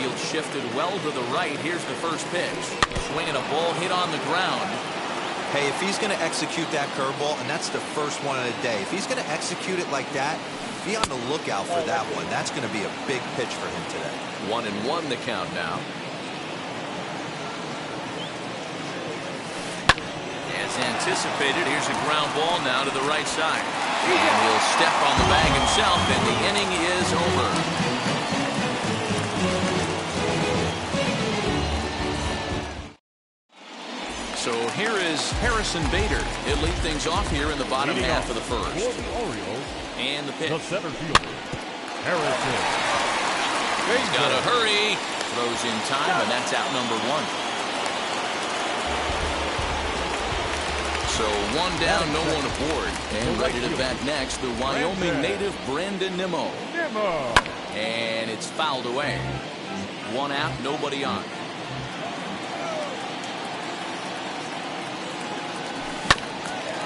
field shifted well to the right. Here's the first pitch. Swinging a ball hit on the ground. Hey, if he's going to execute that curveball, and that's the first one of the day, if he's going to execute it like that, be on the lookout for that one. That's going to be a big pitch for him today. 1-1 the count now. As anticipated, here's a ground ball now to the right side. And he'll step on the bag himself, and the inning is over. So here is Harrison Bader. He'll lead things off here in the bottom half of the first. For the Orioles, and the pitch. the center fielder, Harrison. He's got to hurry. Throws in time, and that's out number one. So one down, no one aboard. And ready to bat next, the Wyoming native Brandon Nimmo. And it's fouled away. One out, nobody on.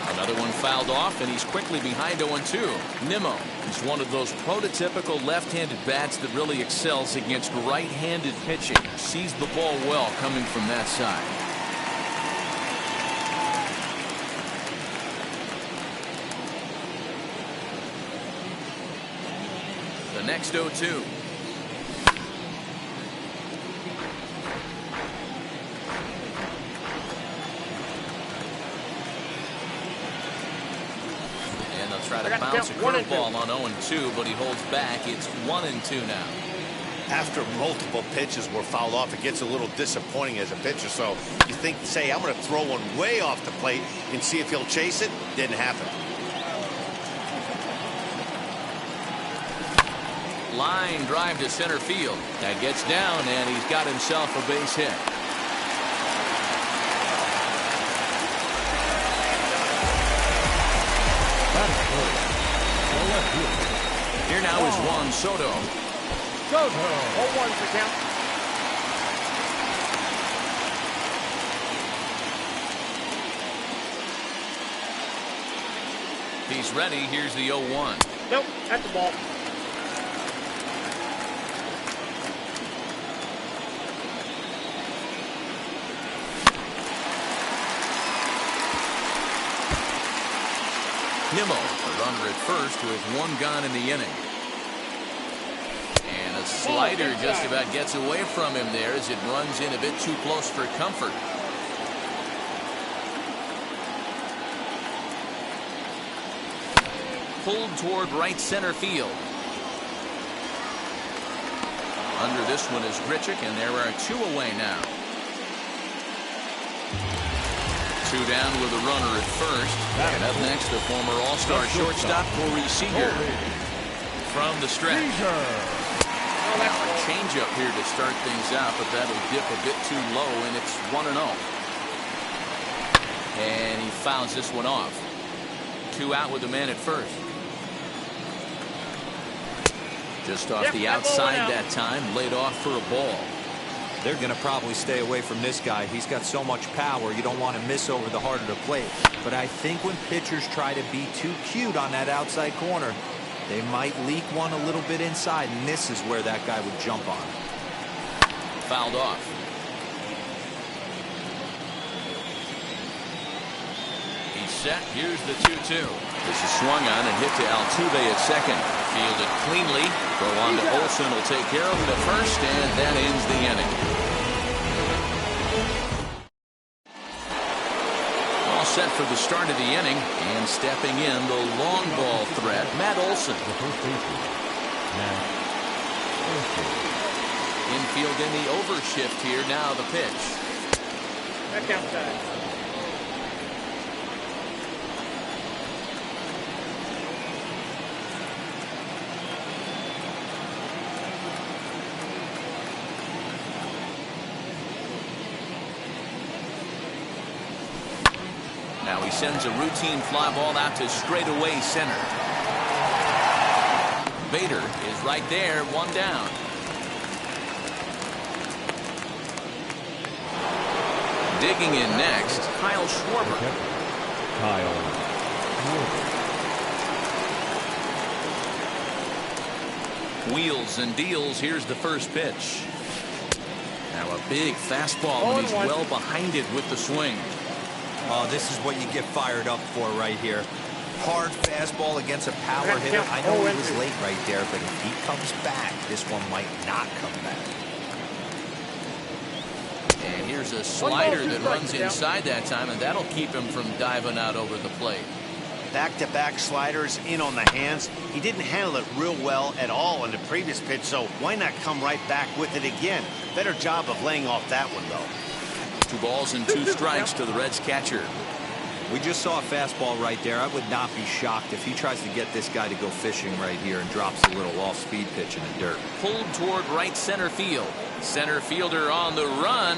Another one fouled off, and he's quickly behind 0-2. Nimmo is one of those prototypical left-handed bats that really excels against right-handed pitching. Sees the ball well coming from that side. The next 0-2. Try to bounce a curveball on 0-2, but he holds back. It's 1-2 now. After multiple pitches were fouled off, it gets a little disappointing as a pitcher. So you think, say, I'm going to throw one way off the plate and see if he'll chase it. Didn't happen. Line drive to center field. That gets down, and he's got himself a base hit. Here now is Juan Soto. 0-1's the count. He's ready. Here's the 0-1. Nope, that's the ball. Nimmo, a runner at first with one gone in the inning. And a slider just about gets away from him there as it runs in a bit too close for comfort. Pulled toward right center field. Under this one is Grichuk, and there are two away now. Two down with a runner at first. And up next, the former All-Star shortstop, Corey Seager. From the stretch. Now a changeup here to start things out, but that'll dip a bit too low, and it's 1-0. And he fouls this one off. Two out with the man at first. Just off the outside that time, laid off for a ball. They're going to probably stay away from this guy. He's got so much power, you don't want to miss over the heart of the plate. But I think when pitchers try to be too cute on that outside corner, they might leak one a little bit inside, and this is where that guy would jump on. Fouled off. He's set. Here's the 2-2. This is swung on and hit to Altuve at second. Fielded cleanly. Go on to Olsen. Will take care of it at first, and that ends the inning. All set for the start of the inning, and stepping in the long ball threat, Matt Olsen. Infield in the overshift here. Now the pitch. Back outside. Now he sends a routine fly ball out to straightaway center. Bader is right there, one down. Digging in next, Kyle Schwarber. Wheels and deals. Here's the first pitch. Now a big fastball, and he's well behind it with the swing. Oh, this is what you get fired up for right here. Hard fastball against a power hitter. I know he was late right there, but if he comes back, this one might not come back. And here's a slider that runs inside that time, and that'll keep him from diving out over the plate. Back-to-back sliders in on the hands. He didn't handle it real well at all on the previous pitch, so why not come right back with it again? Better job of laying off that one, though. 2 balls and 2 strikes to the Reds catcher. We just saw a fastball right there. I would not be shocked if he tries to get this guy to go fishing right here and drops a little off-speed pitch in the dirt. Pulled toward right center field. Center fielder on the run.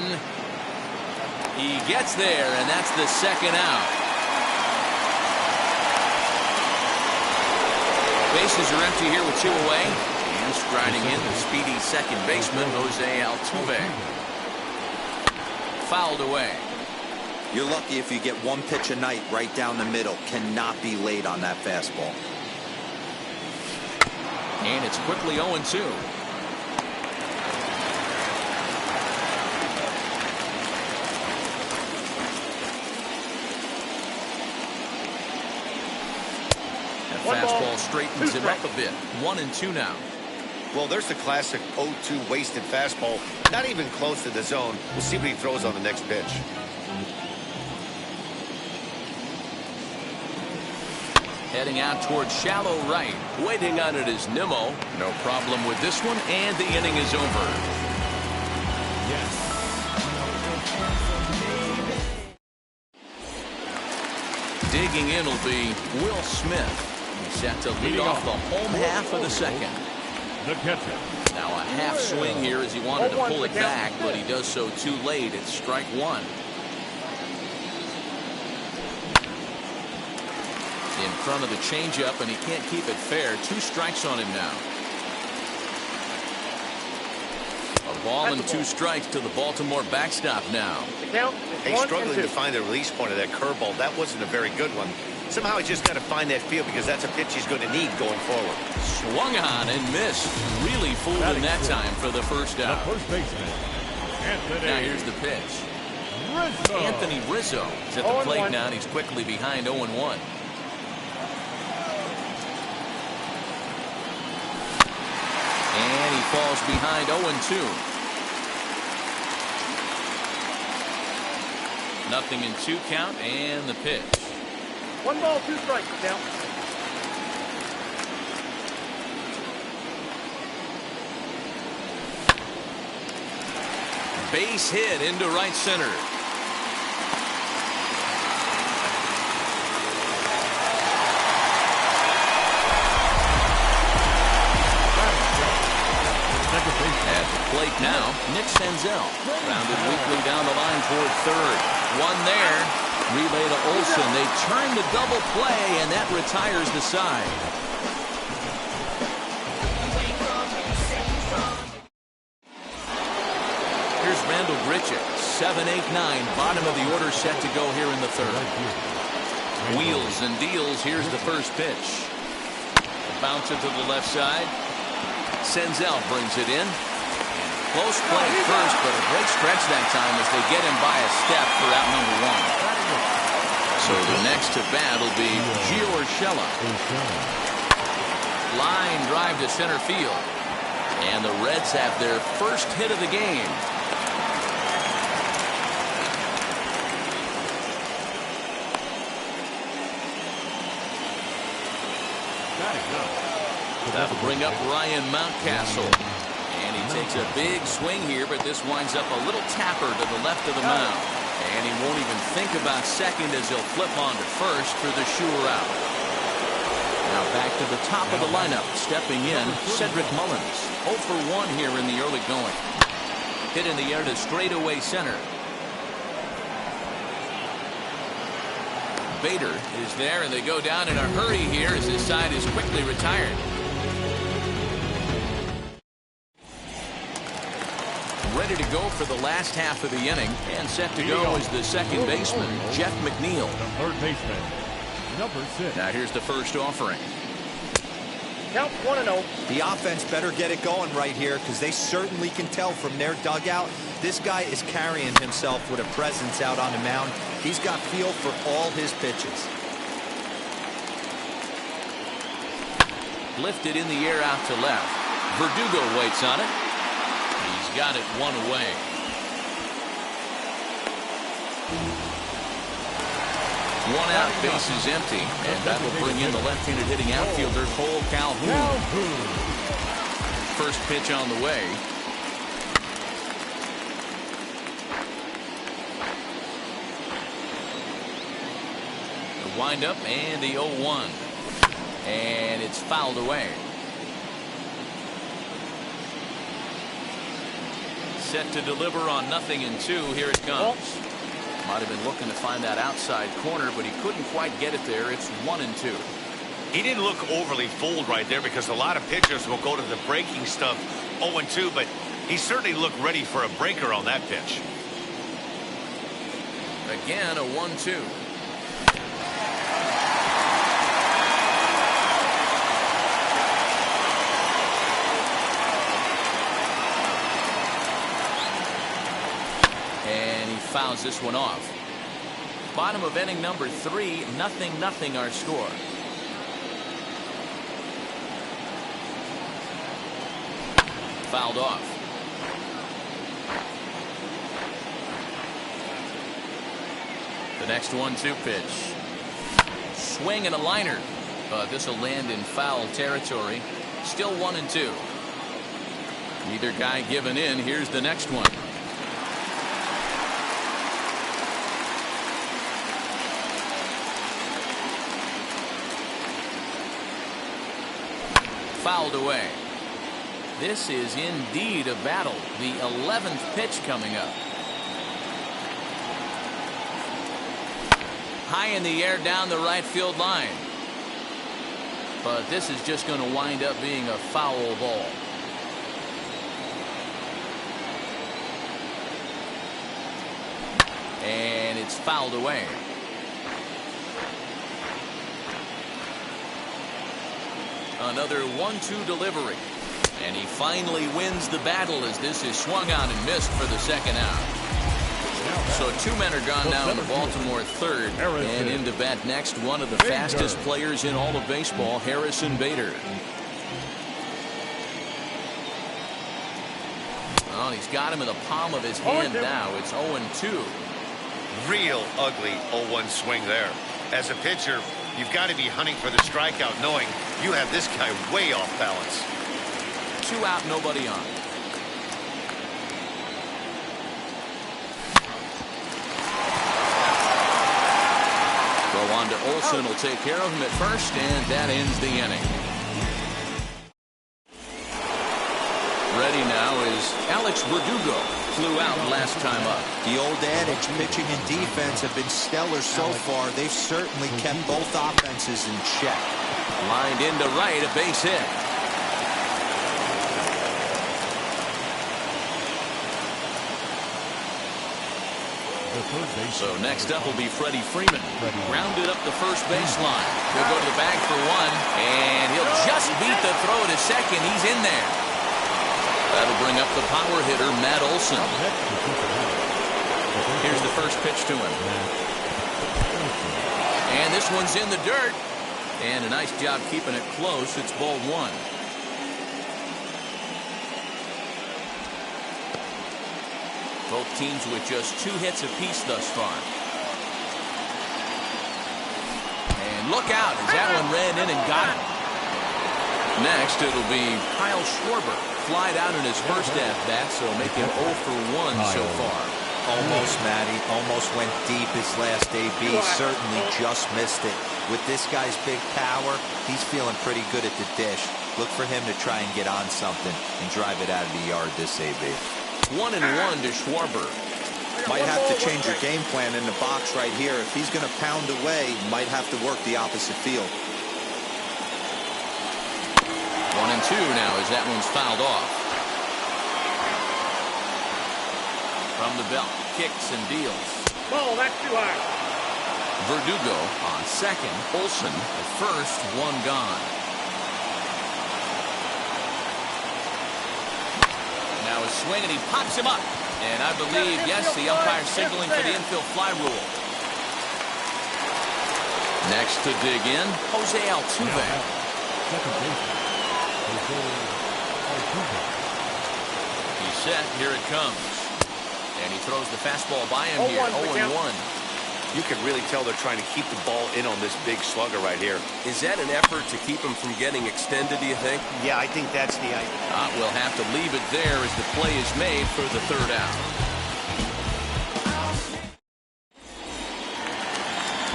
He gets there, and that's the second out. Bases are empty here with 2 away. And striding in the speedy second baseman, Jose Altuve. Fouled away. You're lucky if you get 1 pitch a night right down the middle. Cannot be late on that fastball. And it's quickly 0-2. That fastball straightens him up a bit. 1-2 now. Well, there's the classic 0-2 wasted fastball. Not even close to the zone. We'll see what he throws on the next pitch. Heading out towards shallow right. Waiting on it is Nimmo. No problem with this one, and the inning is over. Yes. Digging in will be Will Smith. He's set to lead off the home half of the second. The catcher. Now a half swing here as he wanted to pull it back, but he does so too late. It's strike 1. In front of the changeup, and he can't keep it fair. 2 strikes on him now. A ball and 2 strikes to the Baltimore backstop now. Hey, struggling to find the release point of that curveball. That wasn't a very good one. Somehow he's just got to find that feel because that's a pitch he's going to need going forward. Swung on and missed. Really fooled him that time for the first out. The first baseman, Anthony. Now here's the pitch. Rizzo. Anthony Rizzo is at the plate now, and he's quickly behind 0-1. And he falls behind 0-2. Nothing in 2 count, and the pitch. 1 ball, 2 strikes now. Base hit into right center. At the plate now, Nick Senzel. Rounded weakly down the line toward third. One there. Relay to Olsen. They turn the double play, and that retires the side. Here's Randall Grichuk. 7-8-9. Bottom of the order set to go here in the third. Wheels and deals. Here's the first pitch. Bounce it to the left side. Senzel brings it in. Close play at first, but a great stretch that time as they get him by a step for out number 1. So the next to bat will be Gio Urshela. Line drive to center field. And the Reds have their first hit of the game. That'll bring up Ryan Mountcastle. And he takes a big swing here, but this winds up a little tapper to the left of the mound. And he won't even think about second as he'll flip on to first for the sure out. Now back to the top of the lineup. Stepping in, Cedric Mullins. 0 for 1 here in the early going. Hit in the air to straightaway center. Bader is there, and they go down in a hurry here as this side is quickly retired. Ready to go for the last half of the inning, and set to go is the second baseman, Jeff McNeil. The third baseman, number 6. Now here's the first offering. Count 1-0. The offense better get it going right here because they certainly can tell from their dugout this guy is carrying himself with a presence out on the mound. He's got feel for all his pitches. Lifted in the air out to left. Verdugo waits on it. He's got it one away. One out, base is empty, and that will bring in the left-handed hitting outfielder Cole Calhoun. First pitch on the way. The windup and the 0-1, and it's fouled away. Set to deliver on 0-2. Here it comes. Might have been looking to find that outside corner, but he couldn't quite get it there. It's 1-2. He didn't look overly fooled right there because a lot of pitchers will go to the breaking stuff 0-2, but he certainly looked ready for a breaker on that pitch. Again, a 1-2. Fouls this one off. Bottom of inning number 3, 0-0 our score. Fouled off. The next 1-2 pitch. Swing and a liner. This will land in foul territory. Still 1-2. Neither guy giving in. Here's the next one. Fouled away. This is indeed a battle. The 11th pitch coming up. High in the air down the right field line. But this is just going to wind up being a foul ball. And it's fouled away. Another 1-2 delivery. And he finally wins the battle as this is swung on and missed for the second out. So 2 men are gone now in the Baltimore third. And in to bat next, one of the fastest players in all of baseball, Harrison Bader. Well, he's got him in the palm of his hand now. It's 0-2. Real ugly 0-1 swing there. As a pitcher, you've got to be hunting for the strikeout knowing you have this guy way off balance. 2 out, nobody on. Throw on to Olsen will take care of him at first, and that ends the inning. Ready now is Alex Verdugo. Flew out last time up. The old adage, pitching and defense have been stellar so far. They've certainly kept both offenses in check. Lined into right, a base hit. So next up will be Freddie Freeman. Grounded up the first baseline. He'll go to the bag for one, and he'll just beat the throw to second. He's in there. That'll bring up the power hitter, Matt Olson. Here's the first pitch to him. And this one's in the dirt. And a nice job keeping it close. It's ball 1. Both teams with just 2 hits apiece thus far. And look out as that one ran in and got him. Next, it'll be Kyle Schwarber. Flied out in his first at-bat, so making 0 for 1 so far. Almost, Matty. Almost went deep his last AB. Certainly just missed it. With this guy's big power, he's feeling pretty good at the dish. Look for him to try and get on something and drive it out of the yard this AB. 1-1 to Schwarber. Might have to change your game plan in the box right here. If he's going to pound away, might have to work the opposite field. 1-2 now as that one's fouled off. From the belt, kicks and deals. Ball, that's too high. Verdugo on second. Olsen at first, 1 gone. swing, and he pops him up. And I believe, yes, the umpire signaling for the infield fly rule. Next to dig in, Jose Altuve. Second baseman, Jose Altuve. He's set. Here it comes. And he throws the fastball by him here. 0-1. You can really tell they're trying to keep the ball in on this big slugger right here. Is that an effort to keep him from getting extended, do you think? Yeah, I think that's the idea. We'll have to leave it there as the play is made for the third out.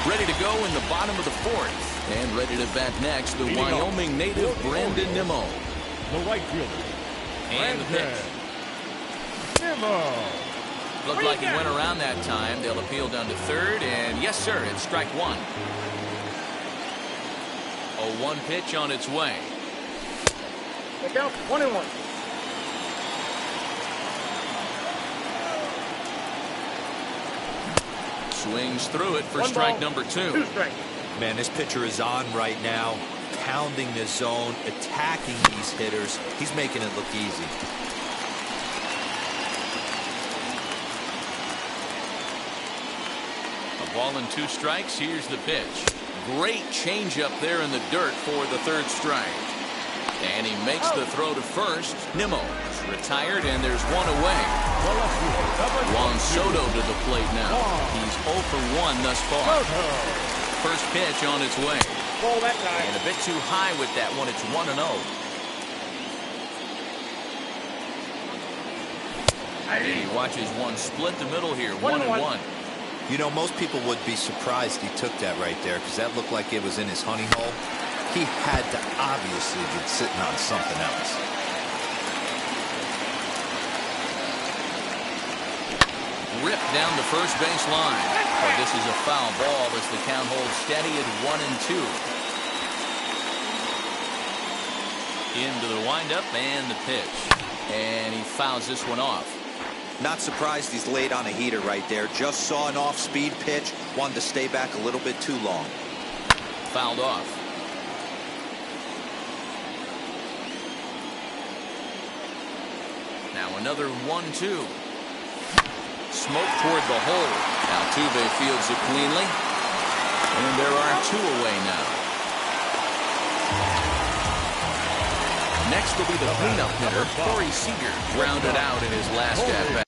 Ready to go in the bottom of the fourth. And ready to bat next, the Wyoming native Brandon Nimmo. The right fielder. And the pitch. Nimmo. Looked like he went around that time. They'll appeal down to third, and yes, sir, it's strike one. 0-1 pitch on its way. Look out, 1-1. Swings through it for strike number 2. 2 strikes. Man, this pitcher is on right now, pounding the zone, attacking these hitters. He's making it look easy. Ball and 2 strikes. Here's the pitch. Great changeup there in the dirt for the third strike. And he makes the throw to first. Nimmo is retired, and there's one away. Juan Soto to the plate now. He's 0 for 1 thus far. First pitch on its way. Ball that time. And a bit too high with that one. It's 1-0. He watches one split the middle here. 1-1. You know, most people would be surprised he took that right there because that looked like it was in his honey hole. He had to obviously be sitting on something else. Ripped down the first base line. But this is a foul ball as the count holds steady at 1-2. Into the windup and the pitch. And he fouls this one off. Not surprised he's laid on a heater right there. Just saw an off-speed pitch. Wanted to stay back a little bit too long. Fouled off. Now another 1-2. Smoke toward the hole. Altuve fields it cleanly. And there are 2 away now. Next will be the cleanup hitter, Corey Seager, grounded out in his last at-bat.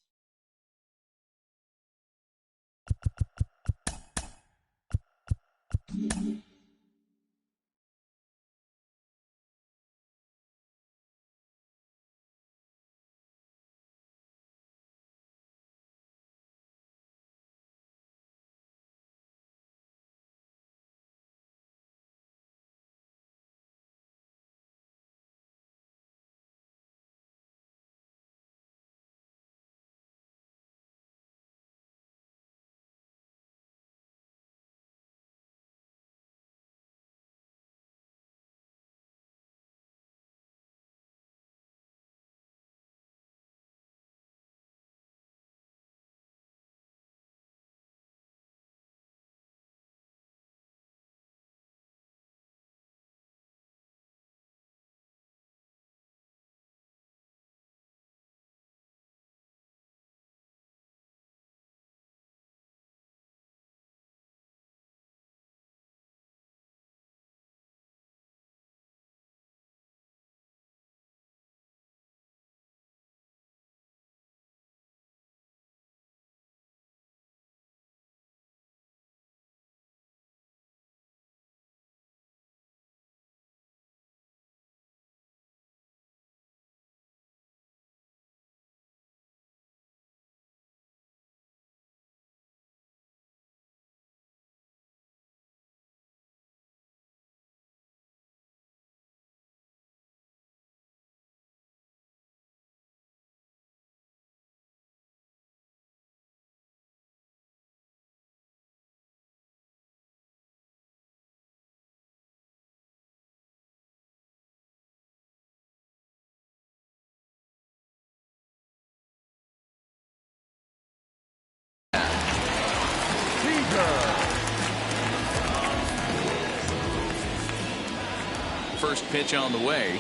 First pitch on the way.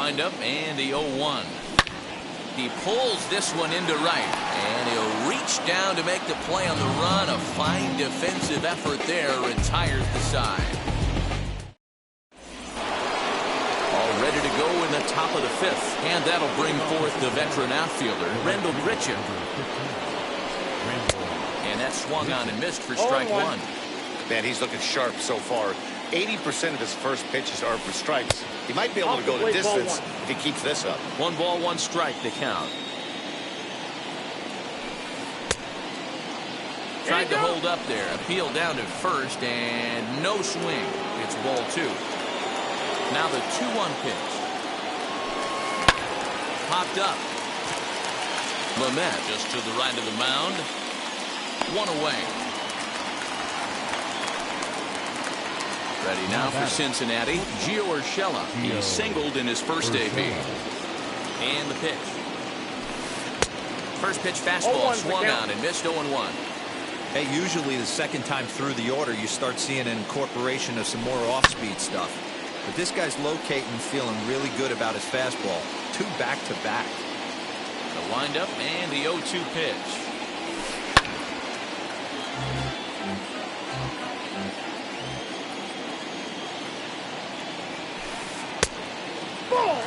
windup and the 0-1. He pulls this one into right, and he'll reach down to make the play on the run. A fine defensive effort there retires the side. All ready to go in the top of the 5th, and that'll bring forth the veteran outfielder, Rendell Grichuk. And that swung on and missed for strike 1. Man, he's looking sharp so far. 80% of his first pitches are for strikes. He might be able to go the distance if he keeps this up. 1 ball, 1 strike to count. Tried to hold up there. Appeal down to first, and no swing. It's ball 2. Now the 2-1 pitch. Popped up. Lamet just to the right of the mound. 1 away. Ready now for Cincinnati, Gio Urshela. He singled in his first AB. And the pitch. First pitch fastball swung on and missed 0-1. Hey, usually the second time through the order you start seeing an incorporation of some more off-speed stuff. But this guy's locating and feeling really good about his fastball. 2 back-to-back. The windup and the 0-2 pitch.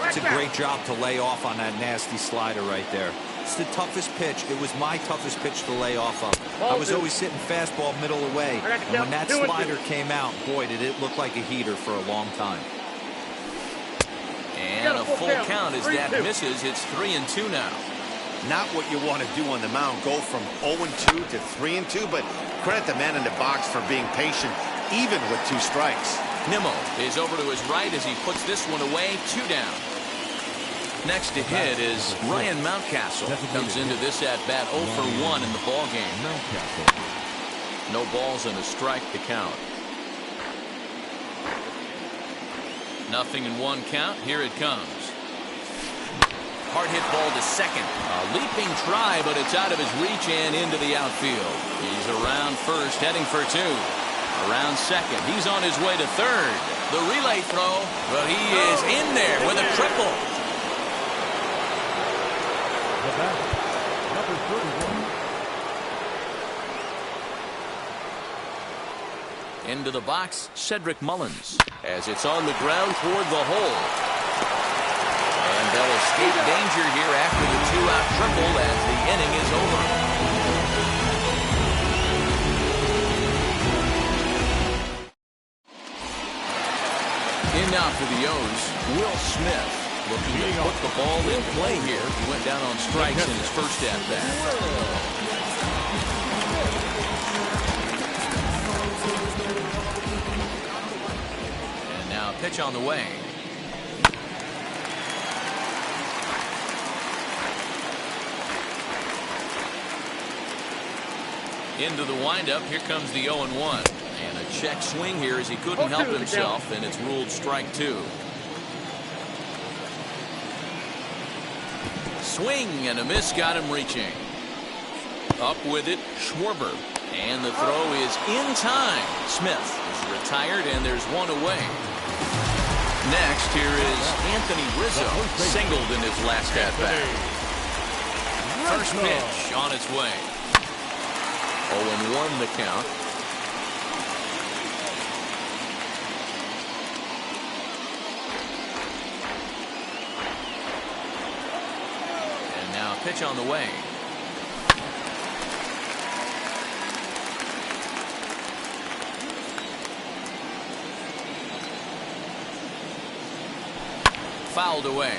It's a great job to lay off on that nasty slider right there. It's the toughest pitch. It was my toughest pitch to lay off of. I was always hitting fastball middle away. And when that slider came out, boy, did it look like a heater for a long time. And a full count as that misses. It's 3-2 now. Not what you want to do on the mound. Go from 0-2 to 3-2, but credit the man in the box for being patient, even with 2 strikes. Nimmo is over to his right as he puts this one away. 2 down. Next to hit is Ryan Mountcastle. Comes into this at bat 0 for 1 in the ball game. No balls and a strike to count. 0-1 count. Here it comes. Hard hit ball to second. A leaping try, but it's out of his reach and into the outfield. He's around first, heading for 2. Around second. He's on his way to third. The relay throw, but he is in there with a triple. Number 31. Into the box, Cedric Mullins, as it's on the ground toward the hole. And they'll escape danger here after the 2-out triple as the inning is over. In now for the O's, Will Smith. Looking to put the ball in play here. He went down on strikes in his first at-bat. And now a pitch on the way. Into the windup. Here comes the 0-1. And a check swing here as he couldn't help himself, and it's ruled strike 2. Swing and a miss got him reaching. Up with it, Schwarber. And the throw is in time. Smith is retired, and there's 1 away. Next, here is Anthony Rizzo. Singled in his last at-bat. First pitch on its way. 0-1 the count. Pitch on the way. Fouled away.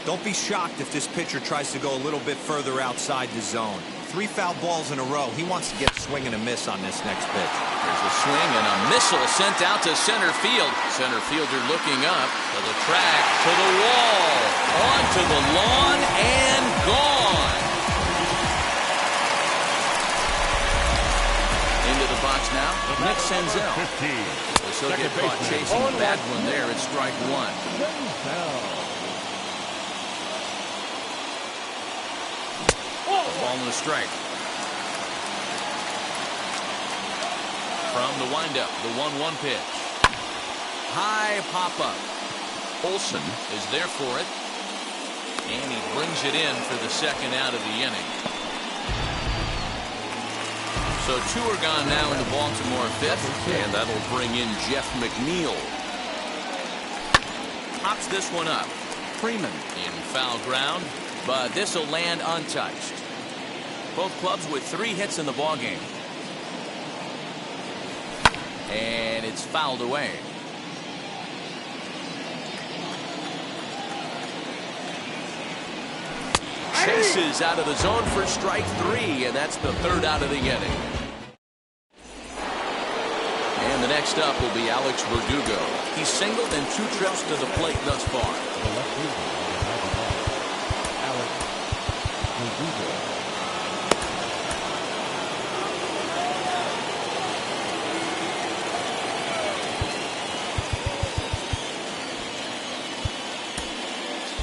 Don't be shocked if this pitcher tries to go a little bit further outside the zone. 3 foul balls in a row. He wants to get a swing and a miss on this next pitch. There's a swing and a missile sent out to center field. Center fielder looking up to the track, to the wall, onto the lawn, and gone. Into the box now, Nick Senzel. So he'll get caught chasing a bad one there at strike 1. Ball and a strike. From the windup, the 1-1 pitch. High pop-up. Olson is there for it. And he brings it in for the second out of the inning. So 2 are gone now in the Baltimore fifth. And that'll bring in Jeff McNeil. Pops this one up. Freeman in foul ground, but this will land untouched. Both clubs with 3 hits in the ballgame. And it's fouled away. Chases out of the zone for strike 3, and that's the 3rd out of the inning. And the next up will be Alex Verdugo. He's singled in 2 trips to the plate thus far. The left fielder on the box, Alex Verdugo.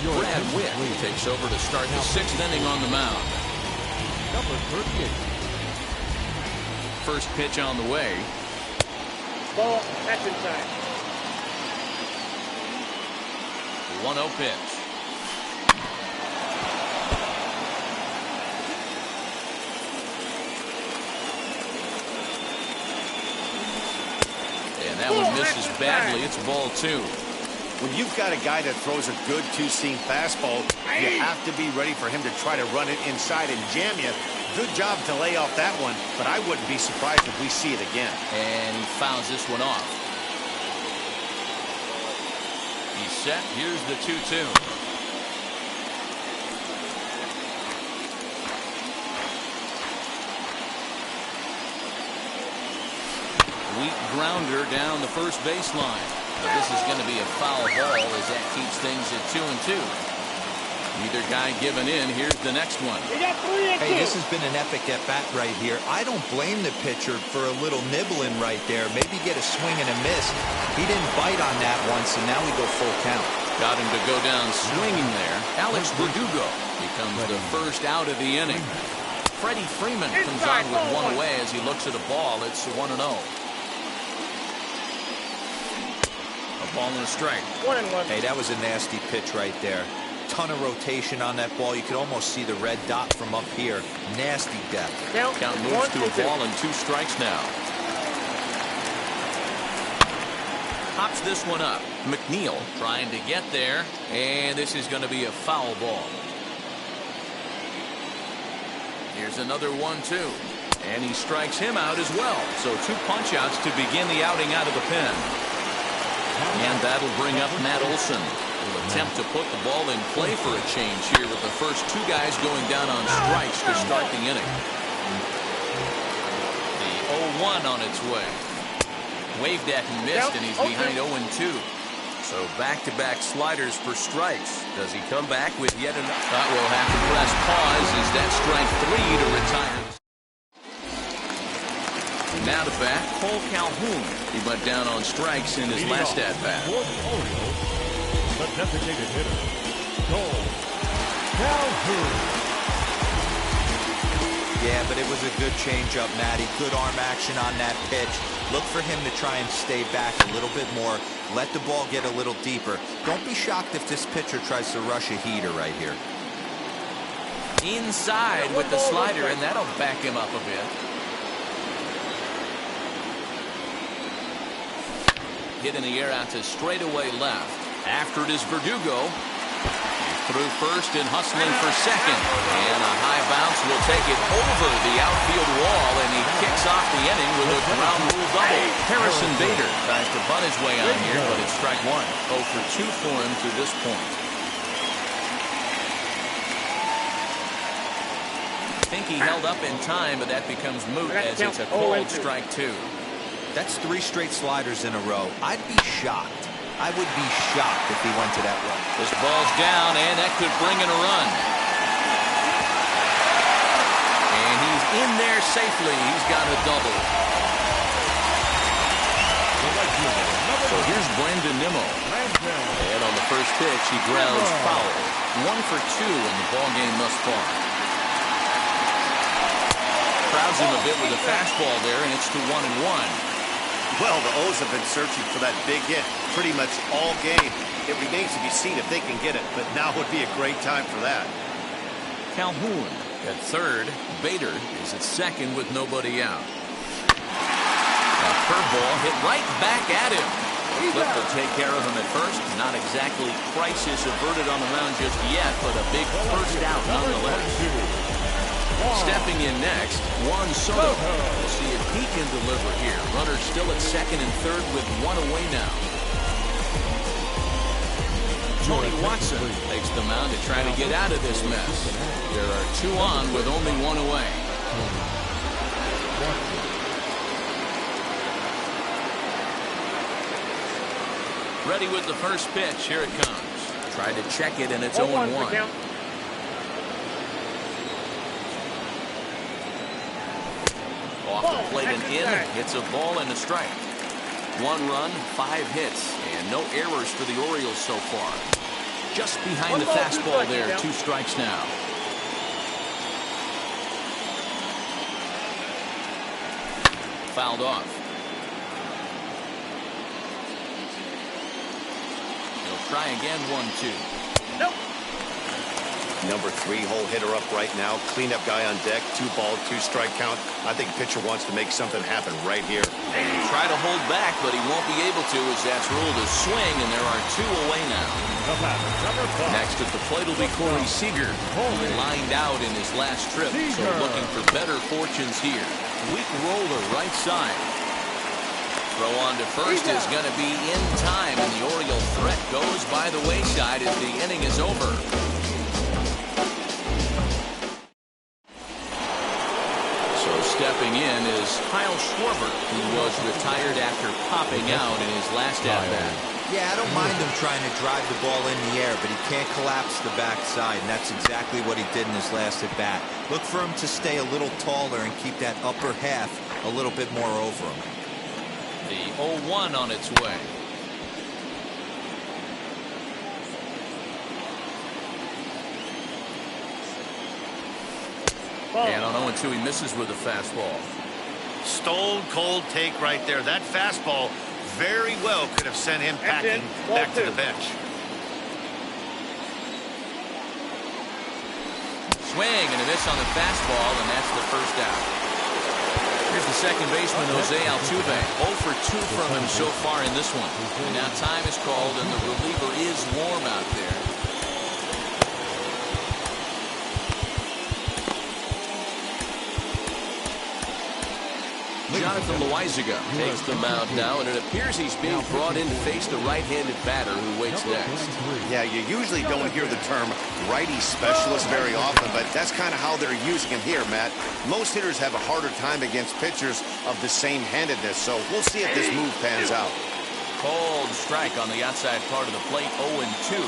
Brad Witt takes over to start the 6th inning on the mound. Number 38. First pitch on the way. Ball, that's inside. 1-0 pitch. And that one misses badly. It's ball 2. When you've got a guy that throws a good 2-seam fastball, you have to be ready for him to try to run it inside and jam you. Good job to lay off that one, but I wouldn't be surprised if we see it again. And he fouls this one off. He's set. Here's the 2-2. Weak grounder down the first baseline. But this is going to be a foul ball as that keeps things at 2-2. Neither guy giving in. Here's the next one. Hey, this has been an epic at-bat right here. I don't blame the pitcher for a little nibbling right there. Maybe get a swing and a miss. He didn't bite on that one, so now we go full count. Got him to go down swinging there. Alex Verdugo becomes the first out of the inning. Freddie Freeman comes on with one away as he looks at a ball. It's 1-0. Ball and a strike. 1-1. Hey, that was a nasty pitch right there. Ton of rotation on that ball. You could almost see the red dot from up here. Nasty depth. Count moves to a ball and 2 strikes now. Pops this one up. McNeil trying to get there, and this is going to be a foul ball. Here's another 1-2, and he strikes him out as well. So 2 punch-outs to begin the outing out of the pen. And that'll bring up Matt Olson. Will attempt to put the ball in play for a change here with the first 2 guys going down on strikes to start the inning. The 0-1 on its way. Waved at and missed, and he's behind 0-2. So back-to-back sliders for strikes. Does he come back with yet another? That will have to press pause as that strike 3 to retire. Now to bat, Cole Calhoun. He went down on strikes in his last at-bat. For the Orioles, the designated hitter, Cole Calhoun. Yeah, but it was a good changeup, Matty. Good arm action on that pitch. Look for him to try and stay back a little bit more. Let the ball get a little deeper. Don't be shocked if this pitcher tries to rush a heater right here. Inside with the slider, and that'll back him up a bit. Hit in the air out to straightaway left. After it is Verdugo. He's through first and hustling for second. And a high bounce will take it over the outfield wall, and he kicks off the inning with a ground rule double. Harrison Bader tries to bunt his way on here, but it's strike 1. 0 for 2 for him to this point. I think he held up in time, but that becomes moot as it's a called strike 2. That's 3 straight sliders in a row. I'd be shocked. I would be shocked if he went to that well. This ball's down, and that could bring in a run. And he's in there safely. He's got a double. So here's Brandon Nimmo. And on the first pitch, he grounds foul. 1 for 2 in the ballgame thus far. Crowds him a bit with a fastball there, and it's to 1-1. Well, the O's have been searching for that big hit pretty much all game. It remains to be seen if they can get it, but now would be a great time for that. Calhoun at third. Bader is at second with nobody out. A curveball hit right back at him. Cliff will take care of him at first. Not exactly crisis averted on the mound just yet, but a big first out nonetheless. Stepping in next, Juan Soto. We'll see if he can deliver here. Runner still at second and third with one away now. Tony Watson takes the mound to try to get out of this mess. There are two on with only one away. Ready with the first pitch. Here it comes. Tried to check it, and it's 0-1. Off the plate and in. It's a ball and a strike. 1 run, 5 hits, and no errors for the Orioles so far. Just behind the fastball there. 2 strikes now. Fouled off. He'll try again. 1-2. Nope. Number 3 hole hitter up right now. Cleanup guy on deck. 2 ball, 2 strike count. I think pitcher wants to make something happen right here. Try to hold back, but he won't be able to as that's ruled a swing, and there are 2 away now. Next at the plate will be Corey Seager. He lined out in his last trip, so looking for better fortunes here. Weak roller right side. Throw on to first is going to be in time, and the Oriole threat goes by the wayside as the inning is over. Stepping in is Kyle Schwarber, who was retired after popping out in his last at-bat. Yeah, I don't mind him trying to drive the ball in the air, but he can't collapse the backside, and that's exactly what he did in his last at-bat. Look for him to stay a little taller and keep that upper half a little bit more over him. The 0-1 on its way. And on 0-2, he misses with a fastball. Stone cold take right there. That fastball very well could have sent him packing back to the bench. Swing and a miss on the fastball, and that's the first out. Here's the second baseman, Jose Altuve. 0 for 2 from him so far in this one. And now time is called, and the reliever is warm out there. Jonathan Loaizaga takes the mound now, and it appears he's being brought in to face the right-handed batter who waits next. Yeah, you usually don't hear the term righty specialist very often, but that's kind of how they're using him here, Matt. Most hitters have a harder time against pitchers of the same handedness, so we'll see if this move pans out. Cold strike on the outside part of the plate, 0-2.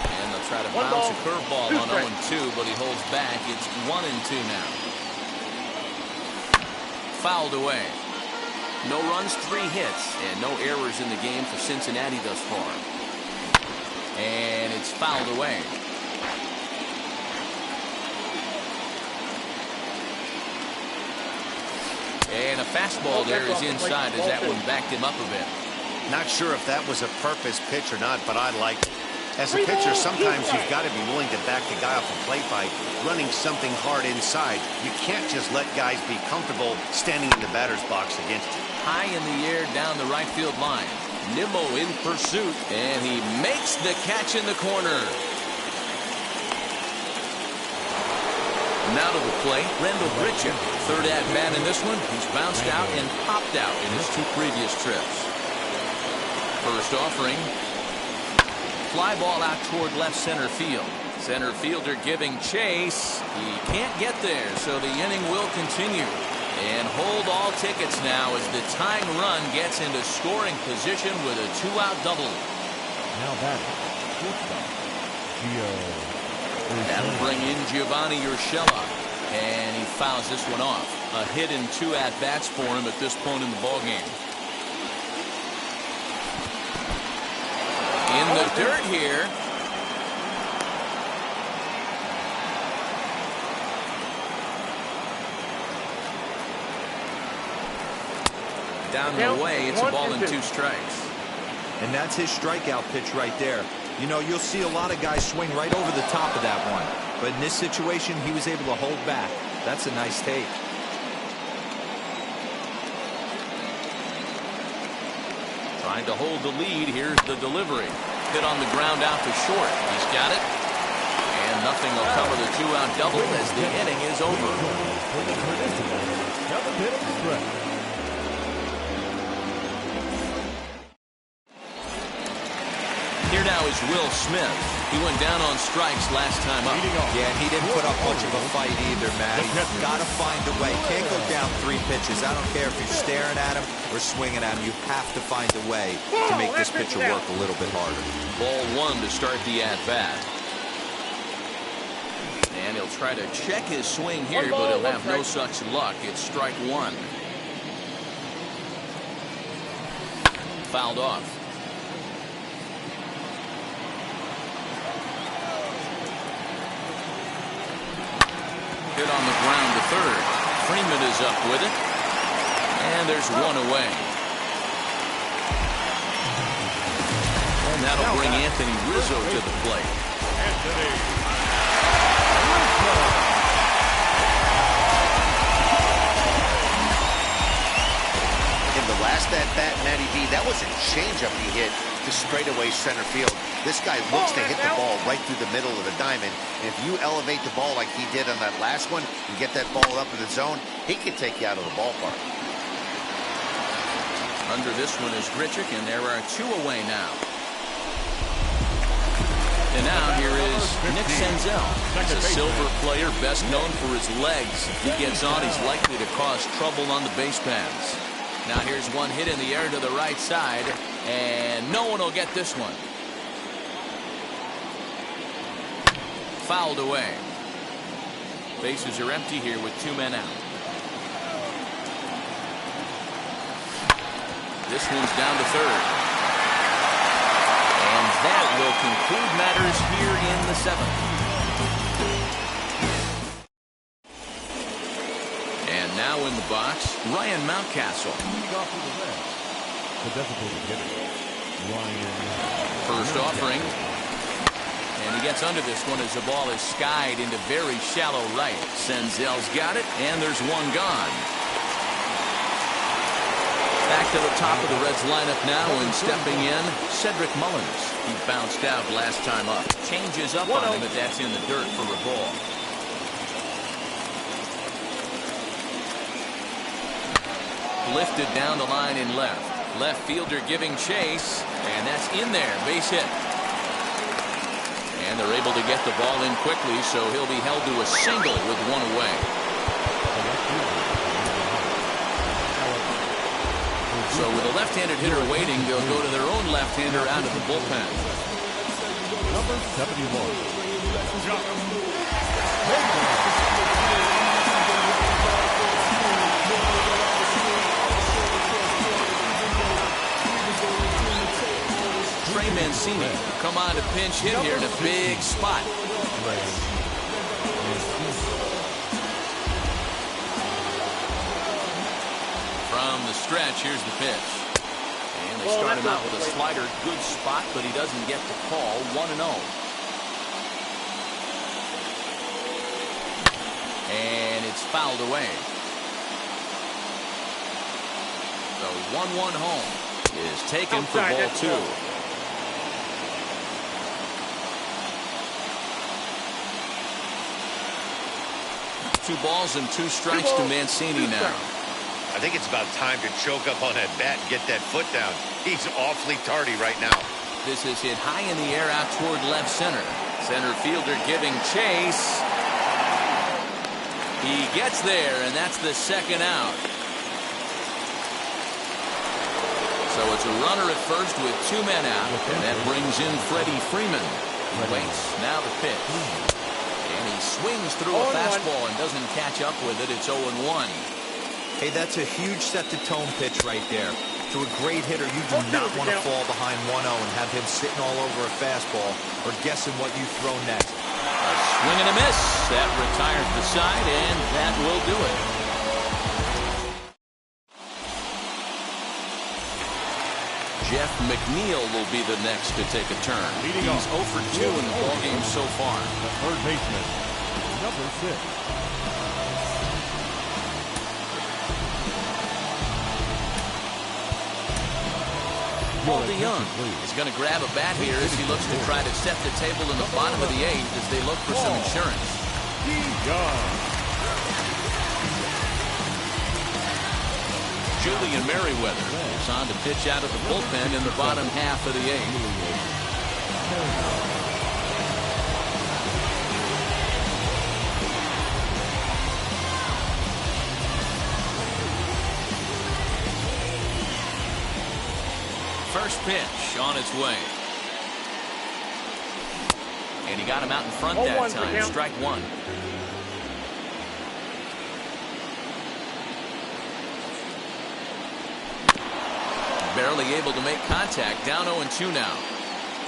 And they'll try to bounce a curveball on 0-2, but he holds back. It's 1-2 now. Fouled away. No runs, 3 hits, and no errors in the game for Cincinnati thus far. And it's fouled away. And a fastball there is inside as that one backed him up a bit. Not sure if that was a purpose pitch or not, but I like it. As a pitcher, sometimes you've got to be willing to back the guy off the plate by running something hard inside. You can't just let guys be comfortable standing in the batter's box against you. High in the air down the right field line. Nimmo in pursuit, and he makes the catch in the corner. Now to the plate, Rendell Grichuk. Third at-bat in this one. He's bounced out and popped out in his 2 previous trips. First offering. Fly ball out toward left center field. Center fielder giving chase. He can't get there, so the inning will continue. And hold all tickets now as the tying run gets into scoring position with a 2-out double. Now batting, That'll bring in Giovanni Urshela, and he fouls this one off. A hit in 2 at-bats for him at this point in the ballgame. In the dirt here. Down and away, it's a ball and 2 strikes. And that's his strikeout pitch right there. You know, you'll see a lot of guys swing right over the top of that one. But in this situation, he was able to hold back. That's a nice take. Trying to hold the lead. Here's the delivery. Hit on the ground out to short. He's got it. And nothing will cover the two-out double as the inning is over. Here now is Will Smith. He went down on strikes last time up. Yeah, and he didn't put up much of a fight either, Matt. He's got to find a way. Can't go down 3 pitches. I don't care if you're staring at him or swinging at him. You have to find a way to make this pitcher work a little bit harder. Ball 1 to start the at-bat. And he'll try to check his swing here, but he'll have no such luck. It's strike 1. Fouled off. Hit on the ground to third. Freeman is up with it. And there's one away. And that'll bring Anthony Rizzo to the plate. In the last at-bat, Matty V, that was a changeup he hit to straightaway center field. This guy looks to hit the ball right through the middle of the diamond. And if you elevate the ball like he did on that last one and get that ball up in the zone, he can take you out of the ballpark. Under this one is Grichuk, and there are 2 away now. And now here is Nick Senzel. He's a Silver player, best known for his legs. If he gets on, he's likely to cause trouble on the base paths. Now here's one hit in the air to the right side, and no one will get this one. Fouled away. Bases are empty here with 2 men out. This one's down to third. And that will conclude matters here in the 7th. And now in the box, Ryan Mountcastle. First offering. And he gets under this one as the ball is skied into very shallow right. Senzel's got it, and there's one gone. Back to the top of the Reds lineup now, and stepping in, Cedric Mullins. He bounced out last time up. Changes up on him, but that's in the dirt for a ball. Lifted down the line in left. Left fielder giving chase, and that's in there. Base hit. And they're able to get the ball in quickly, so he'll be held to a single with 1 away. So with a left-handed hitter waiting, they'll go to their own left-hander out of the bullpen. Number 71. Trey Mancini come on to pinch hit here in a big spot. From the stretch, here's the pitch. And they start him out with a slider. Good spot, but he doesn't get the call. 1-0. And it's fouled away. The 1-1 home is taken for ball 2. Two balls and 2 strikes to Mancini now. I think it's about time to choke up on that bat and get that foot down. He's awfully tardy right now. This is hit high in the air out toward left center. Center fielder giving chase. He gets there, and that's the 2nd out. So it's a runner at first with 2 men out, and that brings in Freddie Freeman. He waits, now the pitch. And he swings through a fastball and doesn't catch up with it. It's 0-1. Hey, that's a huge set-the-tone pitch right there. To a great hitter, you do not want to fall behind 1-0 and have him sitting all over a fastball or guessing what you throw next. A swing and a miss. That retires the side, and that will do it. Jeff McNeil will be the next to take a turn. He's 0 for 2 in the ballgame so far. The third baseman, number 6. Paul DeYoung is going to grab a bat here as he looks to try to set the table in the bottom of the 8th as they look for some insurance. Julian Merryweather is on to pitch out of the bullpen in the bottom half of the 8th. First pitch on its way. And he got him out in front that time. Strike one. Barely able to make contact. Down 0-2 now.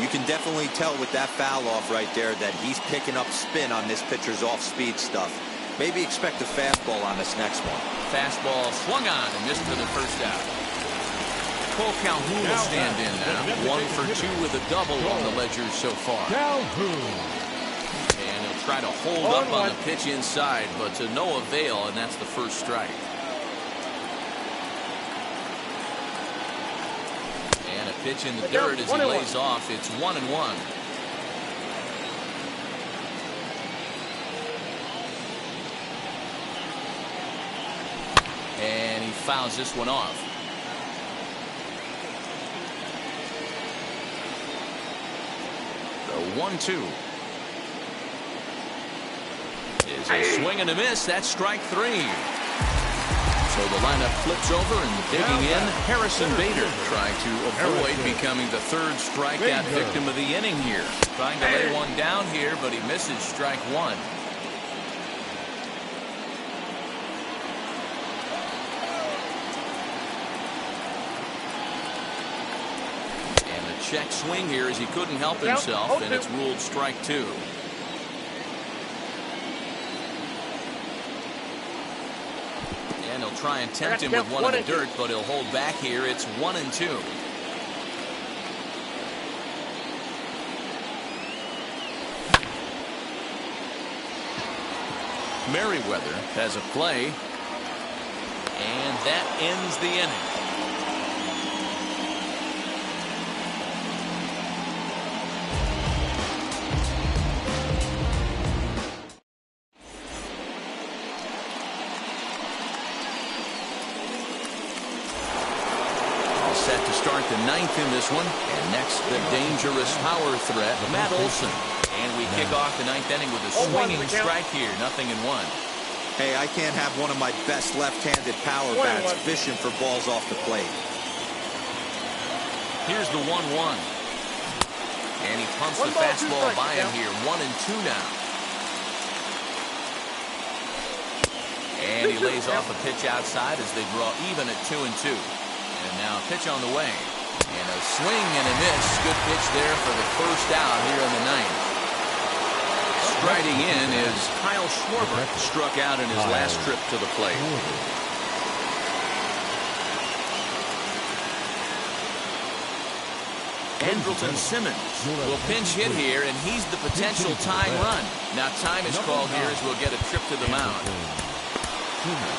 You can definitely tell with that foul off right there that he's picking up spin on this pitcher's off-speed stuff. Maybe expect a fastball on this next one. Fastball swung on and missed for the first out. Cole Calhoun will stand in now. 1 for 2 with a double on the ledger so far. Calhoun. And he'll try to hold up on the pitch inside, but to no avail, and that's the first strike. And a pitch in the dirt as he lays off. It's 1-1. And he fouls this one off. The 1-2 is a swing and a miss. That's strike 3. So the lineup flips over and digging in. Harrison Bader trying to avoid becoming the third strikeout victim of the inning here. Trying to lay one down here, but he misses strike 1. Check swing here as he couldn't help himself, and it's ruled strike 2. And he'll try and tempt him with one in the dirt, but he'll hold back here. It's 1-2. Merryweather has a play, and that ends the inning. Set to start the 9th in this one. And next, the dangerous power threat, Matt Olson. And we kick off the 9th inning with a swinging strike here. 0-1. Hey, I can't have one of my best left-handed power bats fishing for balls off the plate. Here's the 1-1. And he pumps the fastball by him here. 1-2 now. And he lays off a pitch outside as they draw even at 2-2. And now a pitch on the way. And a swing and a miss. Good pitch there for the first out here in the 9th. Striding in is Kyle Schwarber. Struck out in his last trip to the plate. Andrelton Simmons will pinch hit here, and he's the potential tying run. Now time is called here as we'll get a trip to the mound.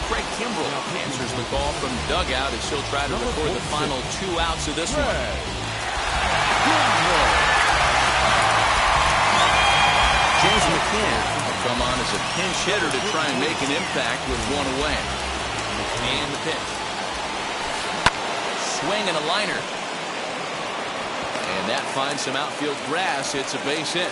Craig Kimbrell answers the call from the dugout as he'll try to record the final 2 outs of this one. James McCann will come on as a pinch hitter to try and make an impact with one away. And the pitch. Swing and a liner. And that finds some outfield grass. It's a base hit.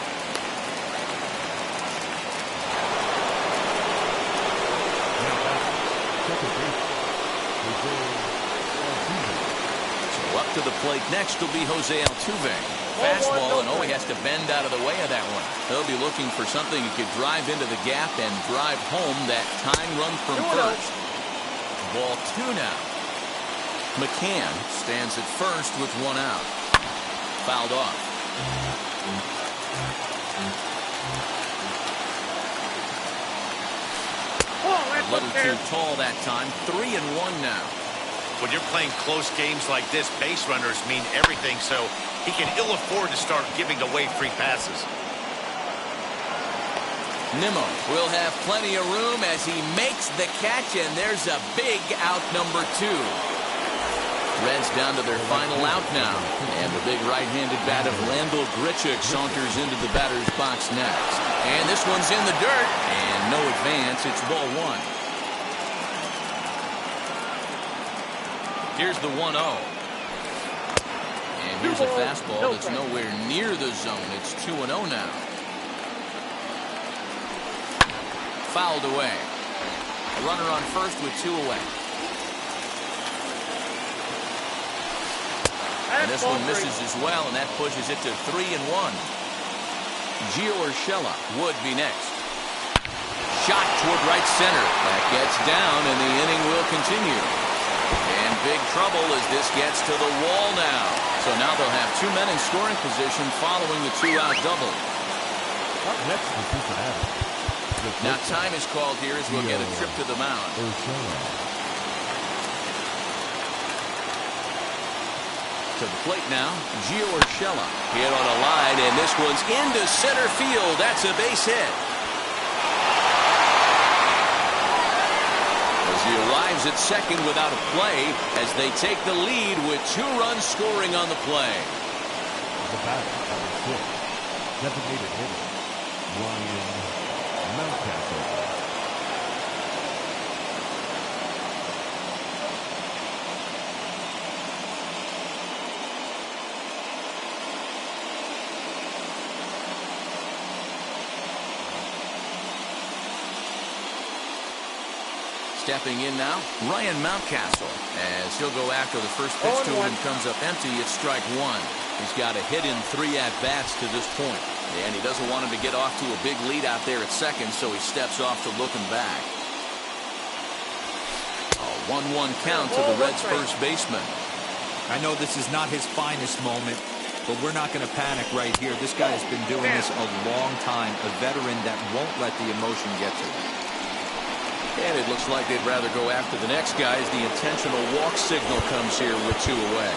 So up to the plate next will be Jose Altuve. Fastball, and he has to bend out of the way of that one. He'll be looking for something he could drive into the gap and drive home that tying run from first. Ball 2 now. McCann stands at first with 1 out. Fouled off. A little too tall that time. 3-1 now. When you're playing close games like this, base runners mean everything, so he can ill afford to start giving away free passes. Nimmo will have plenty of room as he makes the catch, and there's a big out number 2. Reds down to their final out now, and the big right-handed bat of Landel Grichuk saunters into the batter's box next. And this one's in the dirt, and no advance. It's ball 1. Here's the 1-0. And here's a fastball that's nowhere near the zone. It's 2-0 now. Fouled away. A runner on first with 2 away. And this one misses as well, and that pushes it to 3-1. Gio Urshela would be next. Shot toward right center. That gets down, and the inning will continue. And big trouble as this gets to the wall now. So now they'll have 2 men in scoring position following the 2-out double. Up next is Cincinnati. Now time is called here as we'll get a trip to the mound. To the plate now, Gio Urshela. Hit on a line, and this one's into center field. That's a base hit. As he arrives at second without a play, as they take the lead with 2 runs scoring on the play. The batter, number 6, designated hitter, Ryan Mountcastle. Stepping in now, Ryan Mountcastle, as he'll go after the first pitch to him and comes up empty. It's strike 1. He's got a hit in 3 at-bats to this point. And he doesn't want him to get off to a big lead out there at second, so he steps off to looking back. A 1-1 count to the Reds' first baseman. I know this is not his finest moment, but we're not going to panic right here. This guy has been doing this a long time, a veteran that won't let the emotion get to him. And it looks like they'd rather go after the next guy as the intentional walk signal comes here with 2 away.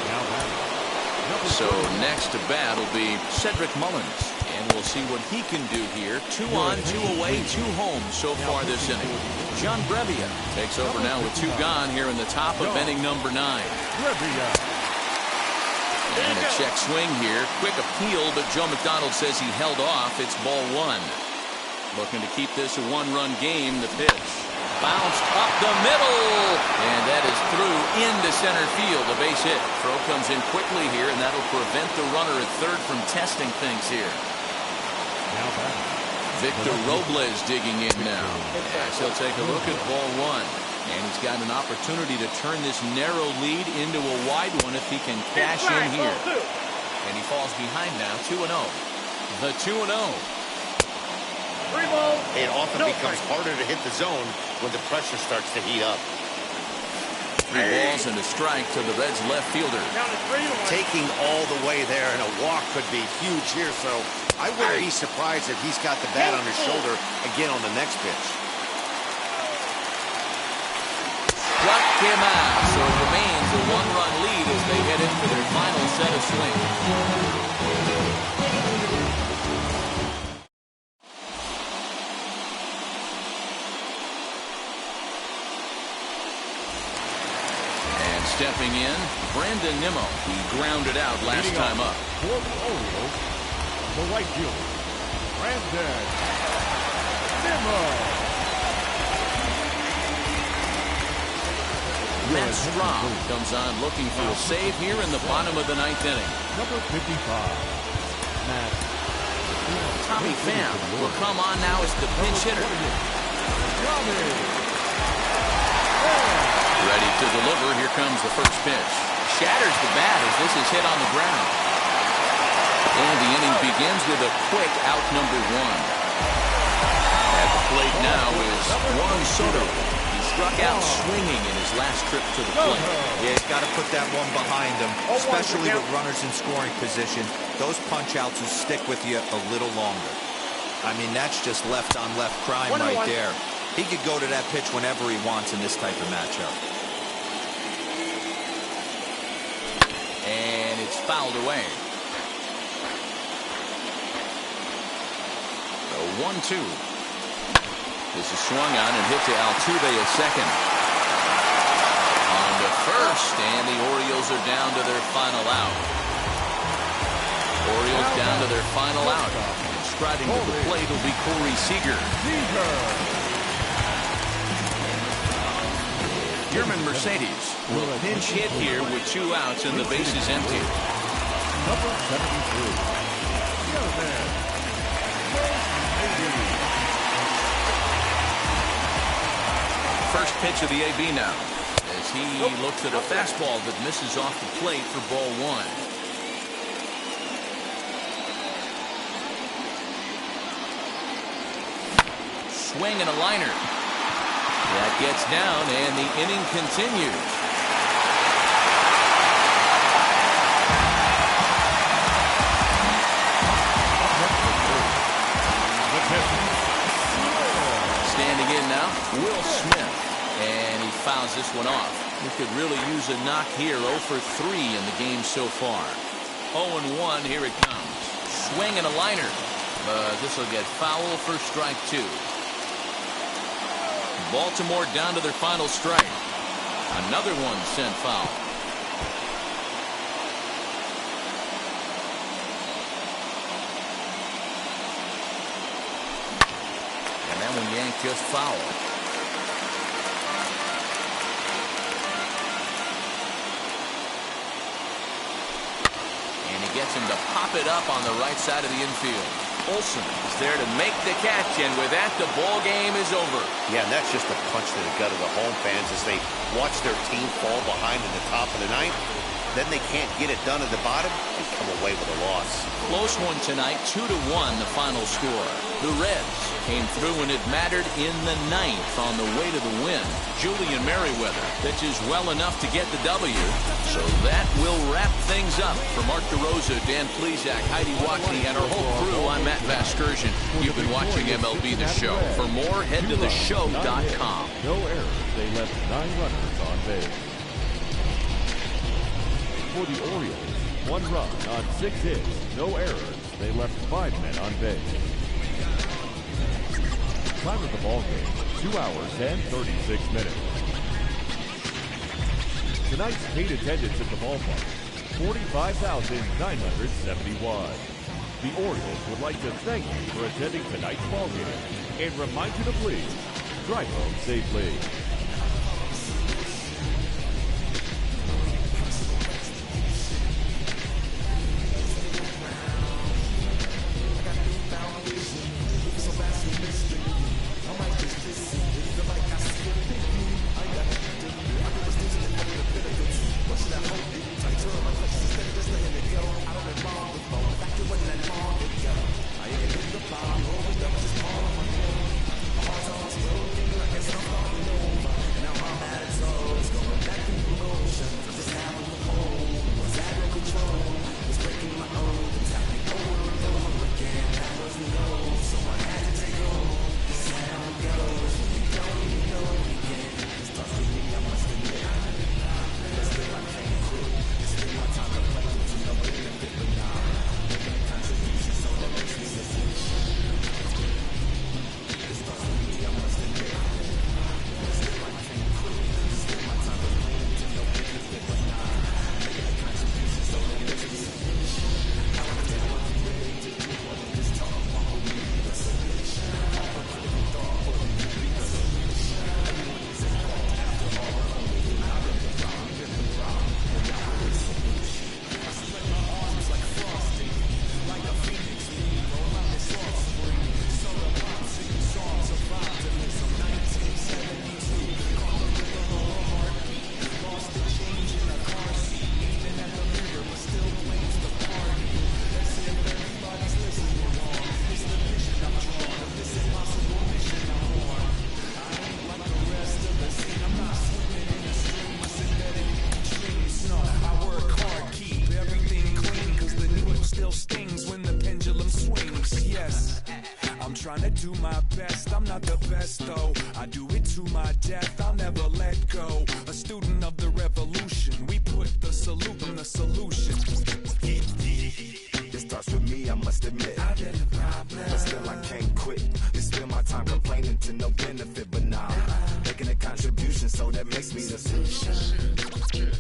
So next to bat will be Cedric Mullins. And we'll see what he can do here. 2 on, 2 away, 2 home so far this inning. John Brebbia takes over now with 2 gone here in the top of inning number 9. And a check swing here. Quick appeal, but Joe McDonald says he held off. It's ball 1. Looking to keep this a 1-run game. The pitch. Bounced up the middle, and that is through into center field. A base hit. Throw comes in quickly here, and that'll prevent the runner at third from testing things here. Victor Robles digging in now. As he'll take a look at ball 1. And he's got an opportunity to turn this narrow lead into a wide one if he can cash in here. And he falls behind now, 2-0. The 2-0. It often becomes harder to hit the zone when the pressure starts to heat up. 3 balls and a strike to the Reds' left fielder. Taking all the way there, and a walk could be huge here, so I wouldn't be surprised if he's got the bat on his shoulder again on the next pitch. Struck him out, so it remains a 1-run lead as they head into their final set of swings. Stepping in, Brandon Nimmo. He grounded out last time up. For the Orioles, the right fielder, Brandon Nimmo. Matt Strahm comes on looking for a save here in the bottom of the 9th inning. Number 55, Matt. Tommy Pham will come on now as the pinch hitter. Ready to deliver. Here comes the first pitch. Shatters the bat as this is hit on the ground. And the inning begins with a quick out number 1. At the plate now is Juan Soto. He struck out swinging in his last trip to the plate. Yeah, he's got to put that one behind him, especially with runners in scoring position. Those punch-outs will stick with you a little longer. I mean, that's just left-on-left crime right there. He could go to that pitch whenever he wants in this type of matchup. fouled away. The 1-2. This is swung on and hit to Altuve at second. On to first, and the Orioles are down to their final out. Orioles down to their final out. Striding to the plate will be Corey Seager. Yerman Mercedes will pinch hit here with 2 outs and the bases empty. Number 73. Yerman Mercedes. First pitch of the AB now, as he looks at a fastball that misses off the plate for ball 1. Swing and a liner. That gets down, and the inning continues. Standing in now, Will Smith, and he fouls this one off. He could really use a knock here. 0 for 3 in the game so far. 0-1, here it comes. Swing and a liner, but this will get foul for strike 2. Baltimore down to their final strike. Another one sent foul. And that one yanked just foul. And he gets him to pop it up on the right side of the infield. Olsen is there to make the catch, and with that, the ball game is over. Yeah, and that's just a punch to the gut of the home fans as they watch their team fall behind in the top of the ninth. Then they can't get it done at the bottom and come away with a loss. Close one tonight, 2-1 the final score. The Reds came through when it mattered in the ninth on the way to the win. Julian Merryweather pitches well enough to get the W. So that will wrap things up. For Mark DeRosa, Dan Plesac, Heidi Watney, and our whole crew, I'm Matt Vasgersian. You've been watching MLB The Show. For more, head to theshow.com. No errors. They left 9 runners on base. For the Orioles, 1 run on 6 hits, no errors. They left 5 men on base. Time of the ball game, 2 hours and 36 minutes. Tonight's paid attendance at the ballpark, 45,971. The Orioles would like to thank you for attending tonight's ball game and remind you to please drive home safely. trying to do my best. I'm not the best though. I do it to my death. I'll never let go. A student of the revolution. We put the salute in the solution. makes me the solution.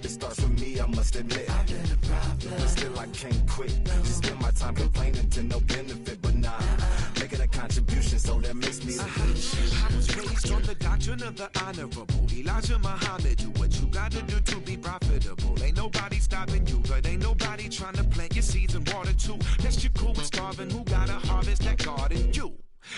It starts with me, I must admit. I've been a problem, but still I can't quit. Just spend my time complaining to no benefit, but nah, making a contribution, so that makes me the solution. I was raised on the doctrine of the honorable Elijah Muhammad. Do what you gotta do to be profitable. Ain't nobody stopping you, but ain't nobody trying to plant your seeds and water too. Unless you're cool with starving, who gotta harvest that garden? You.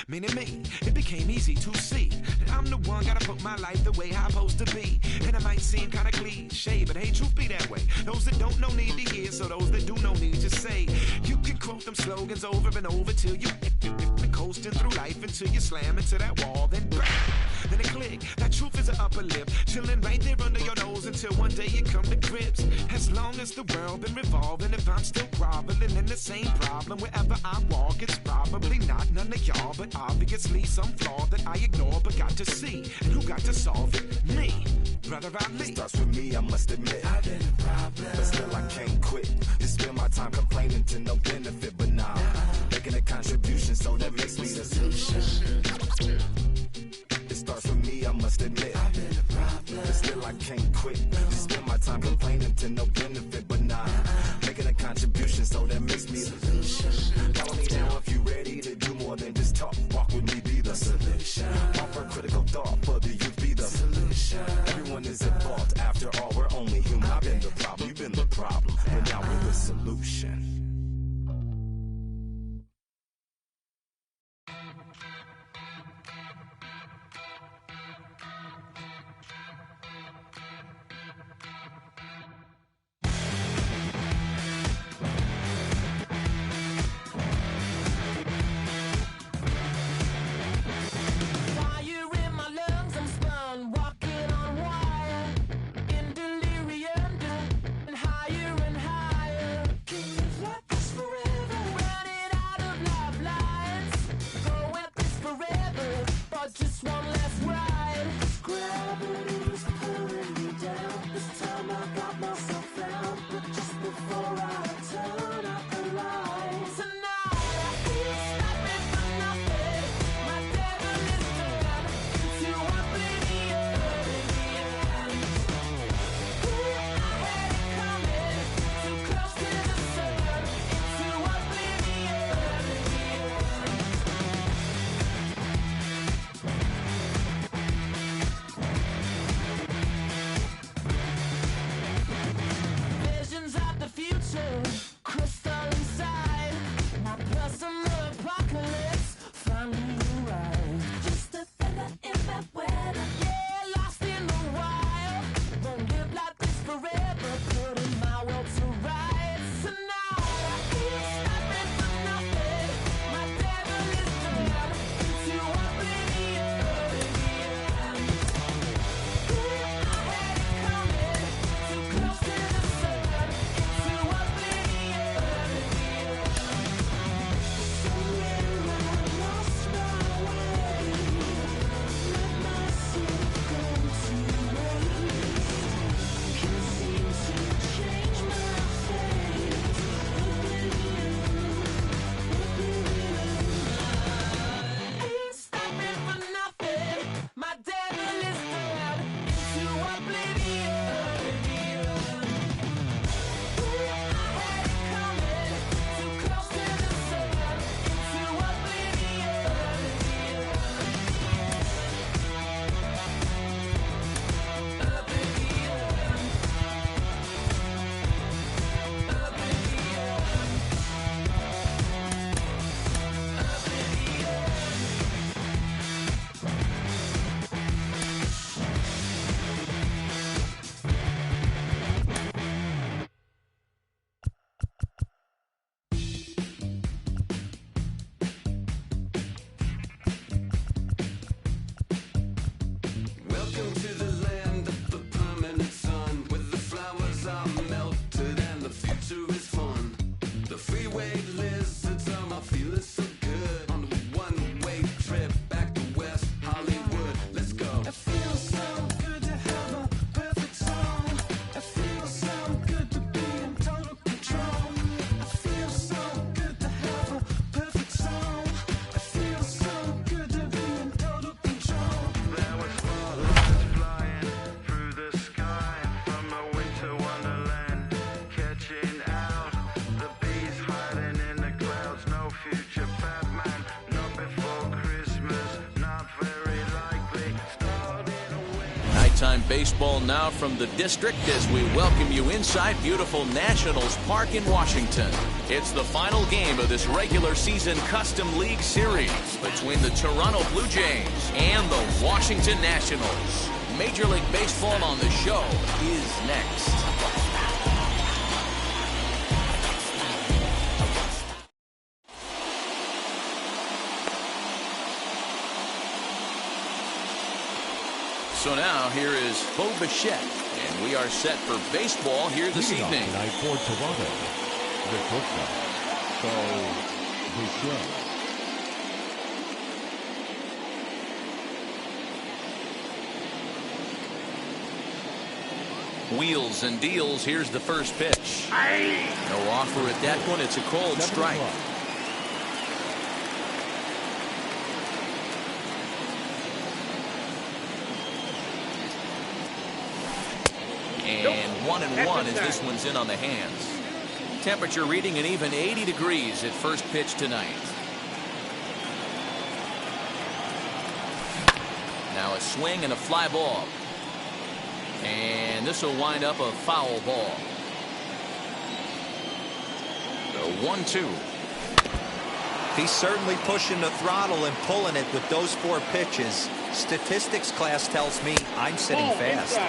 Meaning me, it became easy to see that I'm the one gotta put my life the way I'm supposed to be. And it might seem kinda cliche, but hey, truth be that way. Those that don't know need to hear, so those that do know need to say. You can quote them slogans over and over till you coasting through life until you slam into that wall, then bang, then it click. That truth is an upper lip, chilling right there under your nose until one day you come to grips. As long as the world been revolving, if I'm still groveling in the same problem wherever I walk, it's probably not none of y'all, but obviously some flaw that I ignore but got to see. And who got to solve it? Me, Brother Ali. It starts with me, I must admit. I've been a problem, but still I can't quit. Just spend my time complaining to no benefit, but nah, making a contribution, so that makes me the solution. It starts with me, I must admit. I've been a problem, but still I can't quit. Just spend my time complaining to no benefit, but nah, making a contribution, so that makes me the solution. Follow me now if you ready to do more than just talk. Walk with me, be the solution. Offer critical thought for the youth, be the solution. Everyone is at fault, after all, we're only human. I've been the problem, you've been the problem, and now we're the solution. Higher and higher. Big-time baseball now from the district as we welcome you inside beautiful Nationals Park in Washington. It's the final game of this regular season Custom League Series between the Toronto Blue Jays and the Washington Nationals. Major League Baseball on the show is next. So now here is Bo Bichette, and we are set for baseball here this evening. Tonight for Toronto, the shortstop, Bo Bichette. Wheels and deals. Here's the first pitch. No offer at that one. It's a cold strike. And 1-1 as this one's in on the hands. Temperature reading an even 80 degrees at first pitch tonight. Now a swing and a fly ball. And this will wind up a foul ball. The 1-2. He's certainly pushing the throttle and pulling it with those 4 pitches. Statistics class tells me I'm sitting fast.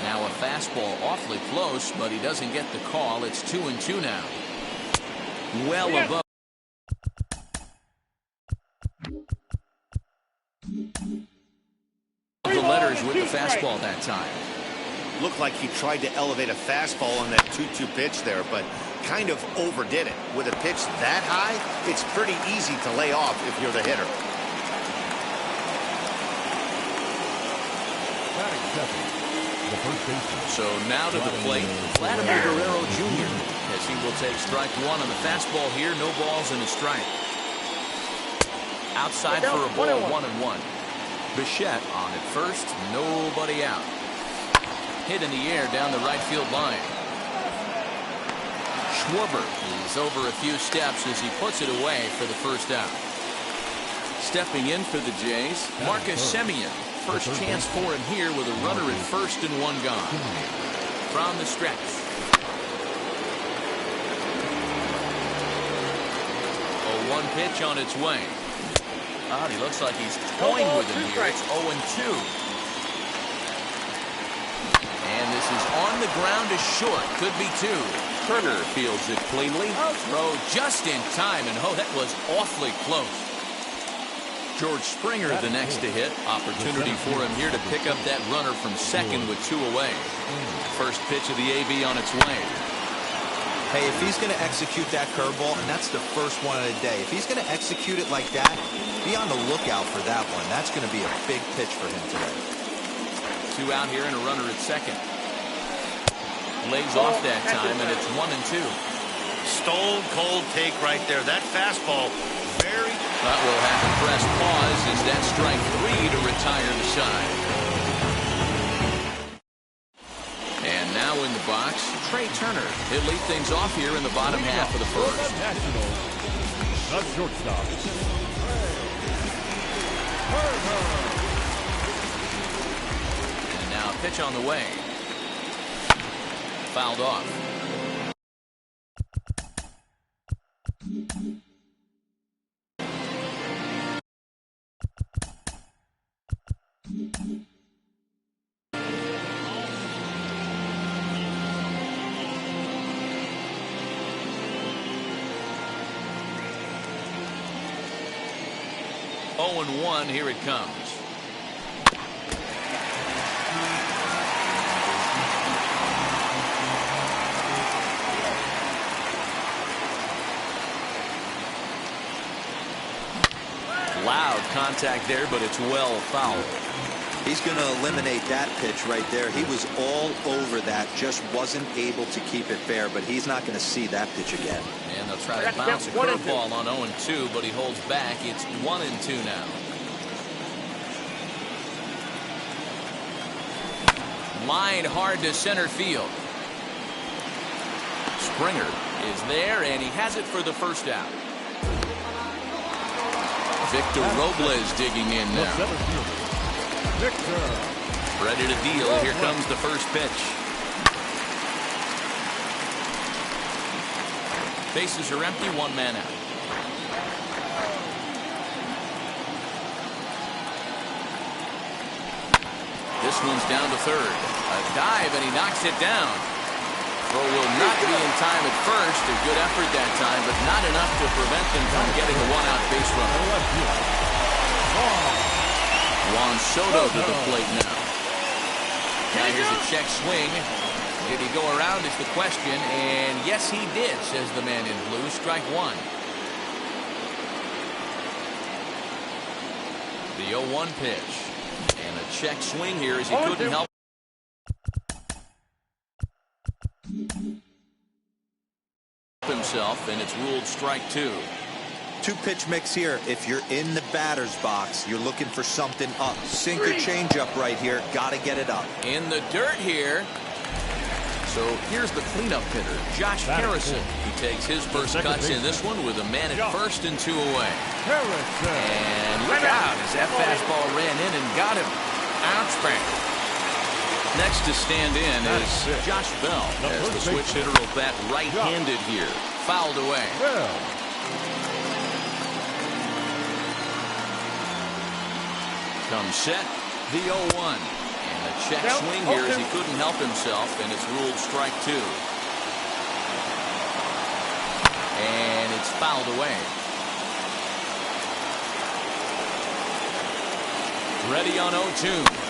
Now a fastball awfully close, but he doesn't get the call. It's 2-2 now. Well above. The letters with the fastball that time. Looked like he tried to elevate a fastball on that 2-2 pitch there, but kind of overdid it. With a pitch that high, it's pretty easy to lay off if you're the hitter. So now to the plate, Vladimir Guerrero Jr. as he will take strike 1 on the fastball here. No balls and a strike. Outside for a ball, 1-1. Bichette on at first, nobody out. Hit in the air down the right field line. Schwarber is over a few steps as he puts it away for the first out. Stepping in for the Jays, Marcus Semien. First chance for him here with a runner at first and 1 gone. From the stretch. A 1 pitch on its way. He looks like he's toying with him here. It's 0-2. And this is on the ground to short. Could be 2. Turner fields it cleanly. Throw just in time, and that was awfully close. George Springer the next to hit. Opportunity for him here to pick up that runner from second with 2 away. First pitch of the AB on its way. Hey, if he's going to execute that curveball, and that's the first one of the day, if he's going to execute it like that, be on the lookout for that one. That's going to be a big pitch for him today. 2 out here and a runner at second. Lays off that time, and it's 1-2. Stone cold take right there. That fastball, very... That will have to press pause as that strike 3 to retire the side. And now in the box, Trey Turner. He'll lead things off here in the bottom half of the first. The shortstop. And now a pitch on the way. Fouled off. Oh, 0-1, here it comes. Loud contact there, but it's well fouled. He's going to eliminate that pitch right there. He was all over that, just wasn't able to keep it fair, but he's not going to see that pitch again. And they'll try to bounce a curveball on 0-2, but he holds back. It's 1-2 now. Line hard to center field. Springer is there, and he has it for the first out. Victor Robles digging in now. Ready to deal. Here comes the first pitch. Bases are empty, one man out. This one's down to third. A dive, and he knocks it down. Throw will not be in time at first. A good effort that time, but not enough to prevent them from getting a one-out base runner. Juan Soto to the plate now. Now here's a check swing. Did he go around is the question, and yes he did, says the man in blue. Strike one. The 0-1 pitch. And a check swing here as he couldn't help himself, and it's ruled strike two. Two-pitch mix here. If you're in the batter's box, you're looking for something up. Sinker changeup right here. Got to get it up. In the dirt here. So here's the cleanup hitter, Josh Harrison. He takes his first cuts in this one with a man at first and 2 away. And look out as that fastball ran in and got him. Outstanding. Next to stand in is Josh Bell, as the switch hitter will bat right-handed here. Fouled away. Comes set, the 0-1. And a check swing here as he couldn't help himself, and it's ruled strike two. And it's fouled away. Ready on 0-2.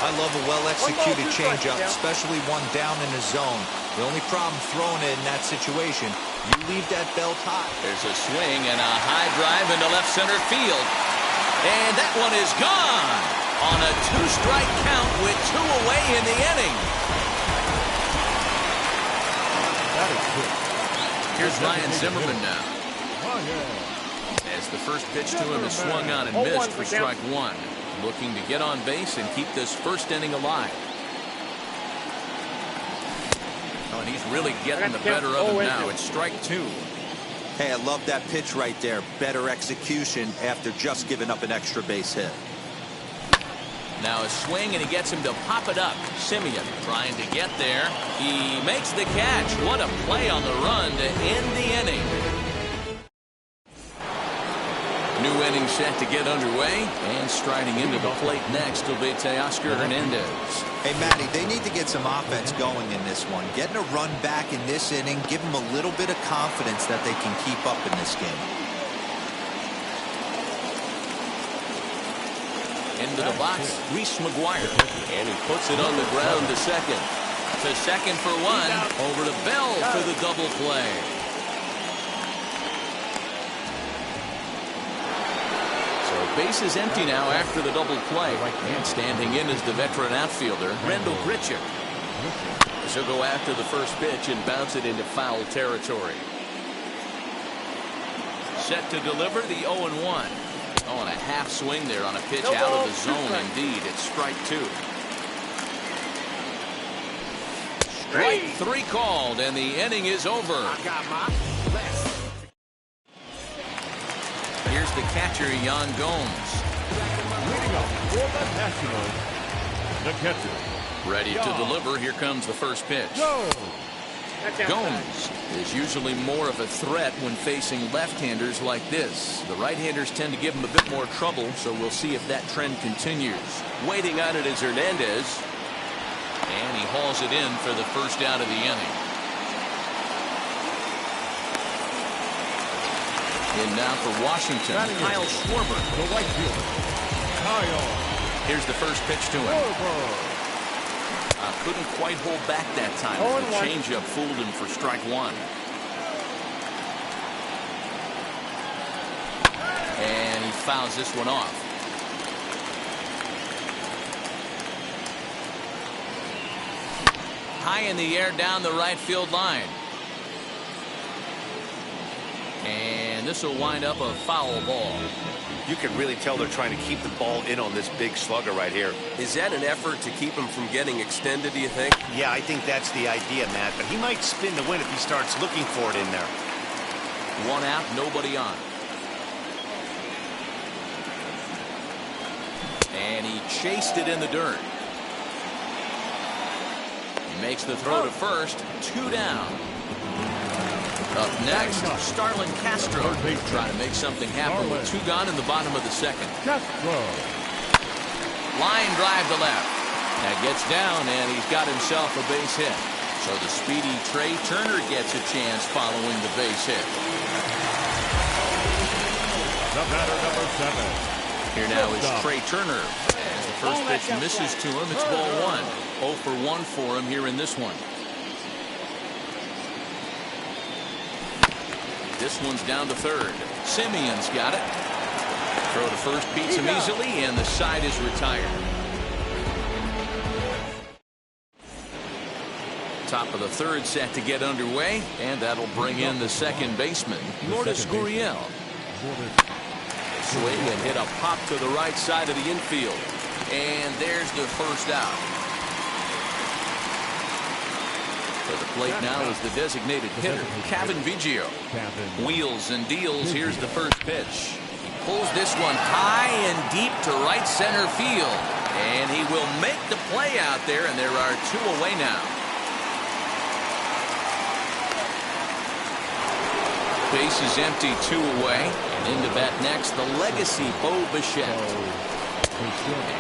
I love a well-executed changeup, especially one down in the zone. The only problem throwing it in that situation, you leave that belt high. There's a swing and a high drive into left center field. And that one is gone on a two-strike count with 2 away in the inning. Here's Ryan Zimmerman now. As the first pitch to him is swung on and missed for strike one. Looking to get on base and keep this first inning alive. Oh, and he's really getting the better of him now. It's strike two. Hey, I love that pitch right there. Better execution after just giving up an extra base hit. Now a swing, and he gets him to pop it up. Simeon trying to get there. He makes the catch. What a play on the run to end the inning. New inning set to get underway, and striding into the plate next will be Teoscar Hernandez. Hey, Matty, they need to get some offense going in this one. Getting a run back in this inning, give them a little bit of confidence that they can keep up in this game. Into the box, Reese McGuire, and he puts it on the ground to second. To second for one, over to Bell for the double play. Base is empty now after the double play. And standing in is the veteran outfielder, Rendell Grichuk. He'll go after the first pitch and bounce it into foul territory. Set to deliver the 0-1. Oh, and a half swing there on a pitch out of the zone. Indeed, it's strike two. Strike three called, and the inning is over. Here's the catcher, Yan Gomes. Leading up for the Nationals, the catcher. Ready to deliver. Here comes the first pitch. Gomes is usually more of a threat when facing left-handers like this. The right-handers tend to give him a bit more trouble, so we'll see if that trend continues. Waiting on it is Hernandez. And he hauls it in for the first out of the inning. In now for Washington, Kyle Schwarber. The right fielder, Kyle. Here's the first pitch to him. Couldn't quite hold back that time. The changeup fooled him for strike one. And he fouls this one off. High in the air down the right field line. And this will wind up a foul ball. You can really tell they're trying to keep the ball in on this big slugger right here. Is that an effort to keep him from getting extended, do you think? Yeah, I think that's the idea, Matt. But he might spin the win if he starts looking for it in there. One out, nobody on. And he chased it in the dirt. He makes the throw to first. 2 down. Up next, Starlin Castro trying to make something happen with 2 gone in the bottom of the second. Line drive to left. That gets down, and he's got himself a base hit. So the speedy Trey Turner gets a chance following the base hit. The batter, number 7. Here now is Trey Turner. As the first pitch misses to him, it's ball 1. 0 for 1 for him here in this one. This one's down to third. Simeon's got it. Throw to first beats him easily, and the side is retired. Top of the third set to get underway, and that'll bring in the second baseman, Lourdes Gurriel. Swing and hit a pop to the right side of the infield. And there's the first out. To the plate now is the designated hitter, Cavan Biggio. Wheels and deals. Here's the first pitch. He pulls this one high and deep to right center field. And he will make the play out there, and there are 2 away now. Base is empty, 2 away. And into bat next, the legacy Bo Bichette.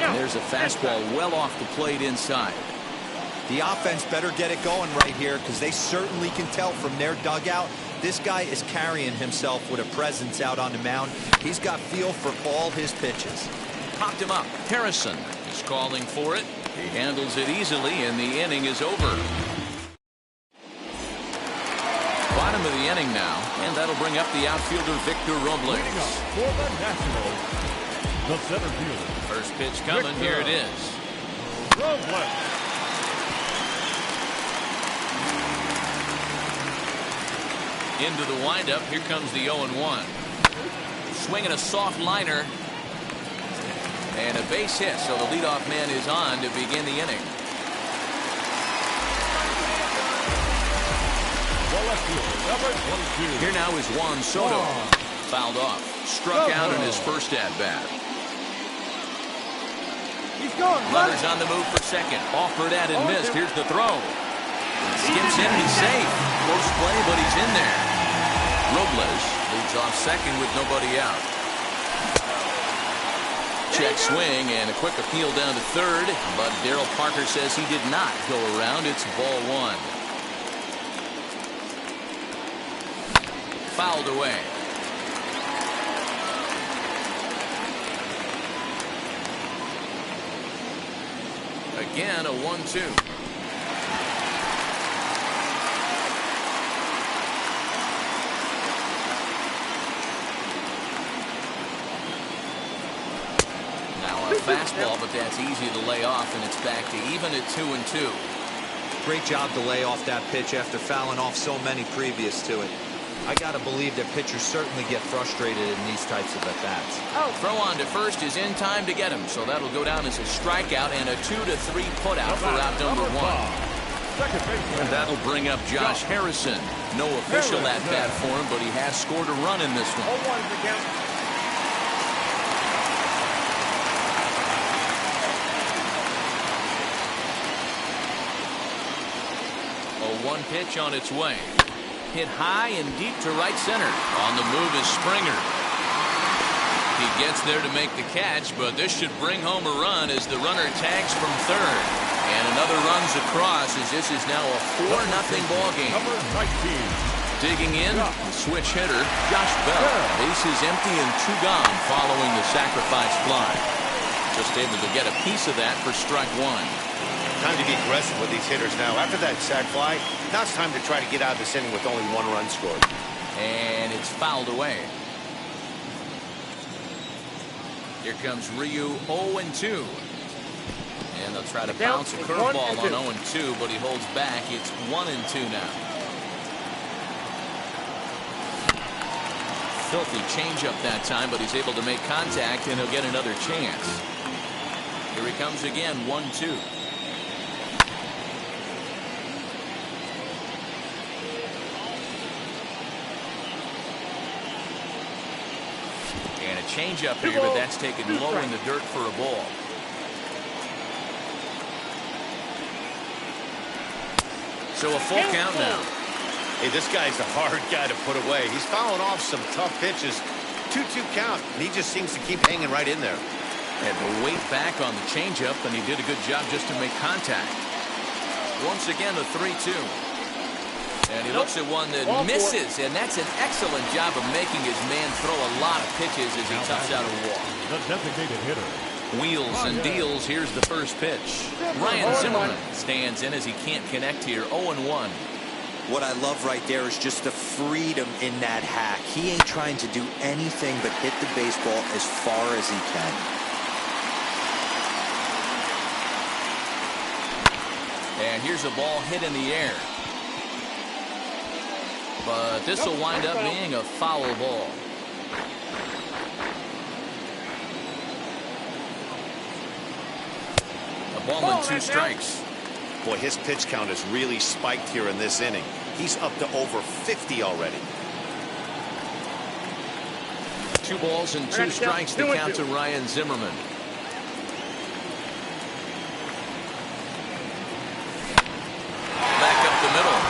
And there's a fastball well off the plate inside. The offense better get it going right here, because they certainly can tell from their dugout this guy is carrying himself with a presence out on the mound. He's got feel for all his pitches. Popped him up. Harrison is calling for it. He handles it easily, and the inning is over. Bottom of the inning now, and that'll bring up the outfielder Victor Robles. For the Nationals, the center fielder. First pitch coming. Here it is. Robles. Into the windup. Here comes the 0-1. Swinging a soft liner. And a base hit, so the leadoff man is on to begin the inning. Here now is Juan Soto. Fouled off. Struck out in his first at-bat. Runners on the move for second. Offered at and missed. Here's the throw. Skips in. He's safe. Close play, but he's in there. Robles leads off second with nobody out. Check swing and a quick appeal down to third, but Darryl Parker says he did not go around. It's ball 1. Fouled away. Again, a 1-2. Fastball, but that's easy to lay off, and it's back to even at 2-2. Great job to lay off that pitch after fouling off so many previous to it. I got to believe that pitchers certainly get frustrated in these types of at-bats. Throw on to first is in time to get him, so that'll go down as a strikeout and a 2-3 putout for out number 1. And that'll bring up Josh Harrison. No official at-bat for him, but he has scored a run in this one. One pitch on its way. Hit high and deep to right center. On the move is Springer. He gets there to make the catch, but this should bring home a run as the runner tags from third. And another runs across as this is now a 4-0 ball game. Digging in, switch hitter, Josh Bell. Base is empty and 2 gone following the sacrifice fly. Just able to get a piece of that for strike 1. Time to be aggressive with these hitters now. After that sac fly, now it's time to try to get out of this inning with only 1 run scored. And it's fouled away. Here comes Ryu, 0-2. And they'll try to bounce a curveball on 0-2, but he holds back. It's 1-2 now. filthy changeup that time, but he's able to make contact, and he'll get another chance. Here he comes again, 1-2. And a changeup here, but that's taken low in the dirt for a ball. So a full count now. Hey, this guy's a hard guy to put away. He's fouling off some tough pitches. 2-2 count, and he just seems to keep hanging right in there. Had to wait back on the changeup, and he did a good job just to make contact. Once again, a 3-2. And he looks at one that misses, and that's an excellent job of making his man throw a lot of pitches as he toughs out a walk. The designated hitter. Wheels and deals. Here's the first pitch. Ryan Zimmerman stands in as he can't connect here. 0-1. What I love right there is just the freedom in that hack. He ain't trying to do anything but hit the baseball as far as he can. And here's a ball hit in the air. But this will wind up being a foul ball. A ball and 2 strikes. Boy, his pitch count has really spiked here in this inning. He's up to over 50 already. 2 balls and 2 strikes to count to Ryan Zimmerman. Back up the middle.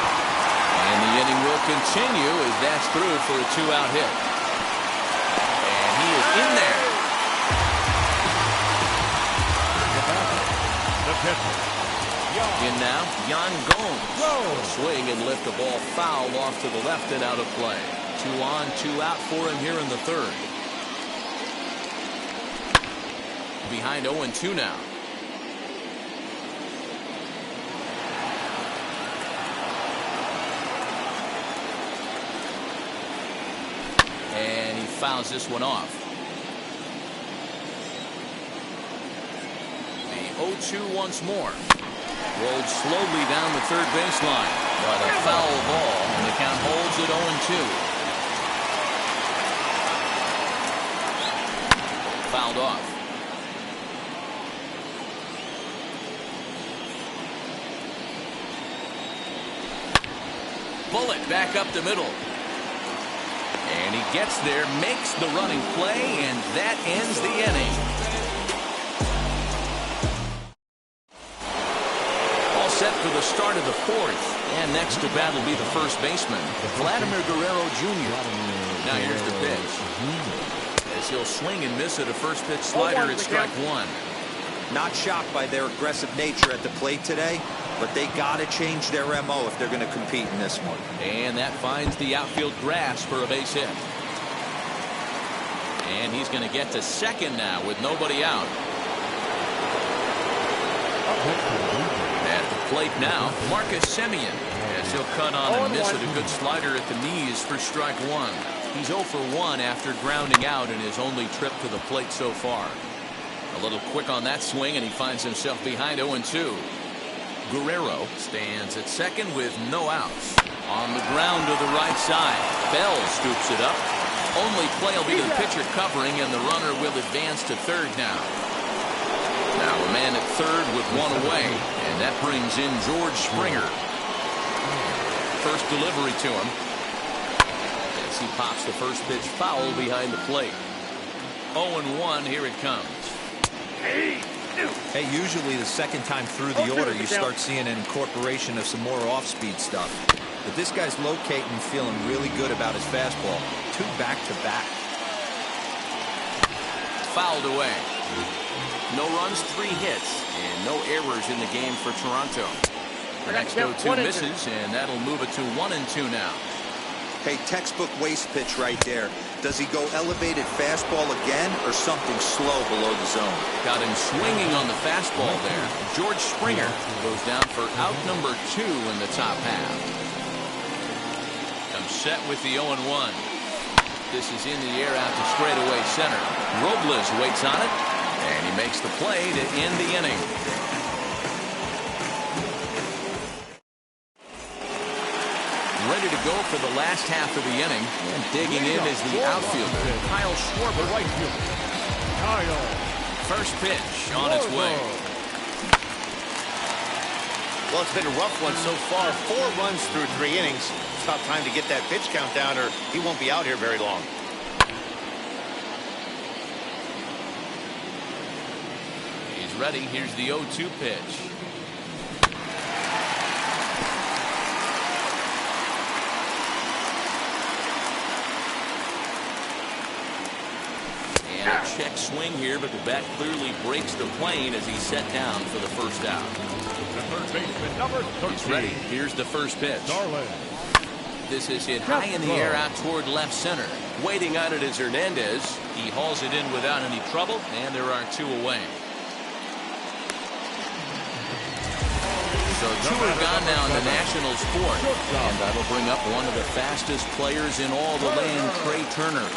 And the inning will continue as that's through for a 2-out hit. And he is in there. The pitcher. In now, Yan Gomes. Swing and lift the ball foul off to the left and out of play. 2 on, 2 out for him here in the third. Behind 0-2 now. And he fouls this one off. The 0-2 once more. Rolled slowly down the third baseline. But a foul ball, and the count holds at 0-2. Fouled off. Bullet back up the middle. And he gets there, makes the running play, and that ends the inning. All set for the start of the fourth. And next to bat will be the first baseman, Vladimir Guerrero Jr. Now here's the pitch. As he'll swing and miss at a first pitch slider at strike 1. Not shocked by their aggressive nature at the plate today, but they got to change their MO if they're going to compete in this one. And that finds the outfield grass for a base hit. And he's going to get to second now with nobody out. At the plate now, Marcus Semien, as he'll cut on and miss at a good slider at the knees for strike 1. He's 0 for 1 after grounding out in his only trip to the plate so far. A little quick on that swing, and he finds himself behind 0-2. Guerrero stands at second with no outs. On the ground to the right side. Bell scoops it up. Only play will be to the pitcher covering, and the runner will advance to third now. Now a man at third with one away, and that brings in George Springer. First delivery to him. As he pops the first pitch foul behind the plate. 0-1, here it comes. Hey, usually the second time through the order, you start seeing an incorporation of some more off-speed stuff. But this guy's locating and feeling really good about his fastball. 2 back-to-back. Fouled away. No runs, 3 hits, and no errors in the game for Toronto. The next 0-2 misses, and that'll move it to 1-2 now. Hey, textbook waste pitch right there. Does he go elevated fastball again or something slow below the zone? Got him swinging on the fastball there. George Springer goes down for out number 2 in the top half. Comes set with the 0-1. This is in the air out to straightaway center. Robles waits on it, and he makes the play to end the inning. Ready to go for the last half of the inning. And digging in is the outfielder, Kyle Schwarber. Right fielder, Kyle. First pitch on its way. Well, it's been a rough one so far. 4 runs through 3 innings. It's about time to get that pitch count down or he won't be out here very long. He's ready. Here's the 0-2 pitch. And a check swing here, but the bat clearly breaks the plane as he's set down for the first out. The third baseman, number 13. He's ready. Here's the first pitch. Darlin. This is hit high in the air out toward left center. Waiting on it is Hernandez. He hauls it in without any trouble, and there are 2 away. So 2 are gone now in the Nationals' 4th, and that'll bring up one of the fastest players in all the land, Trey Turner.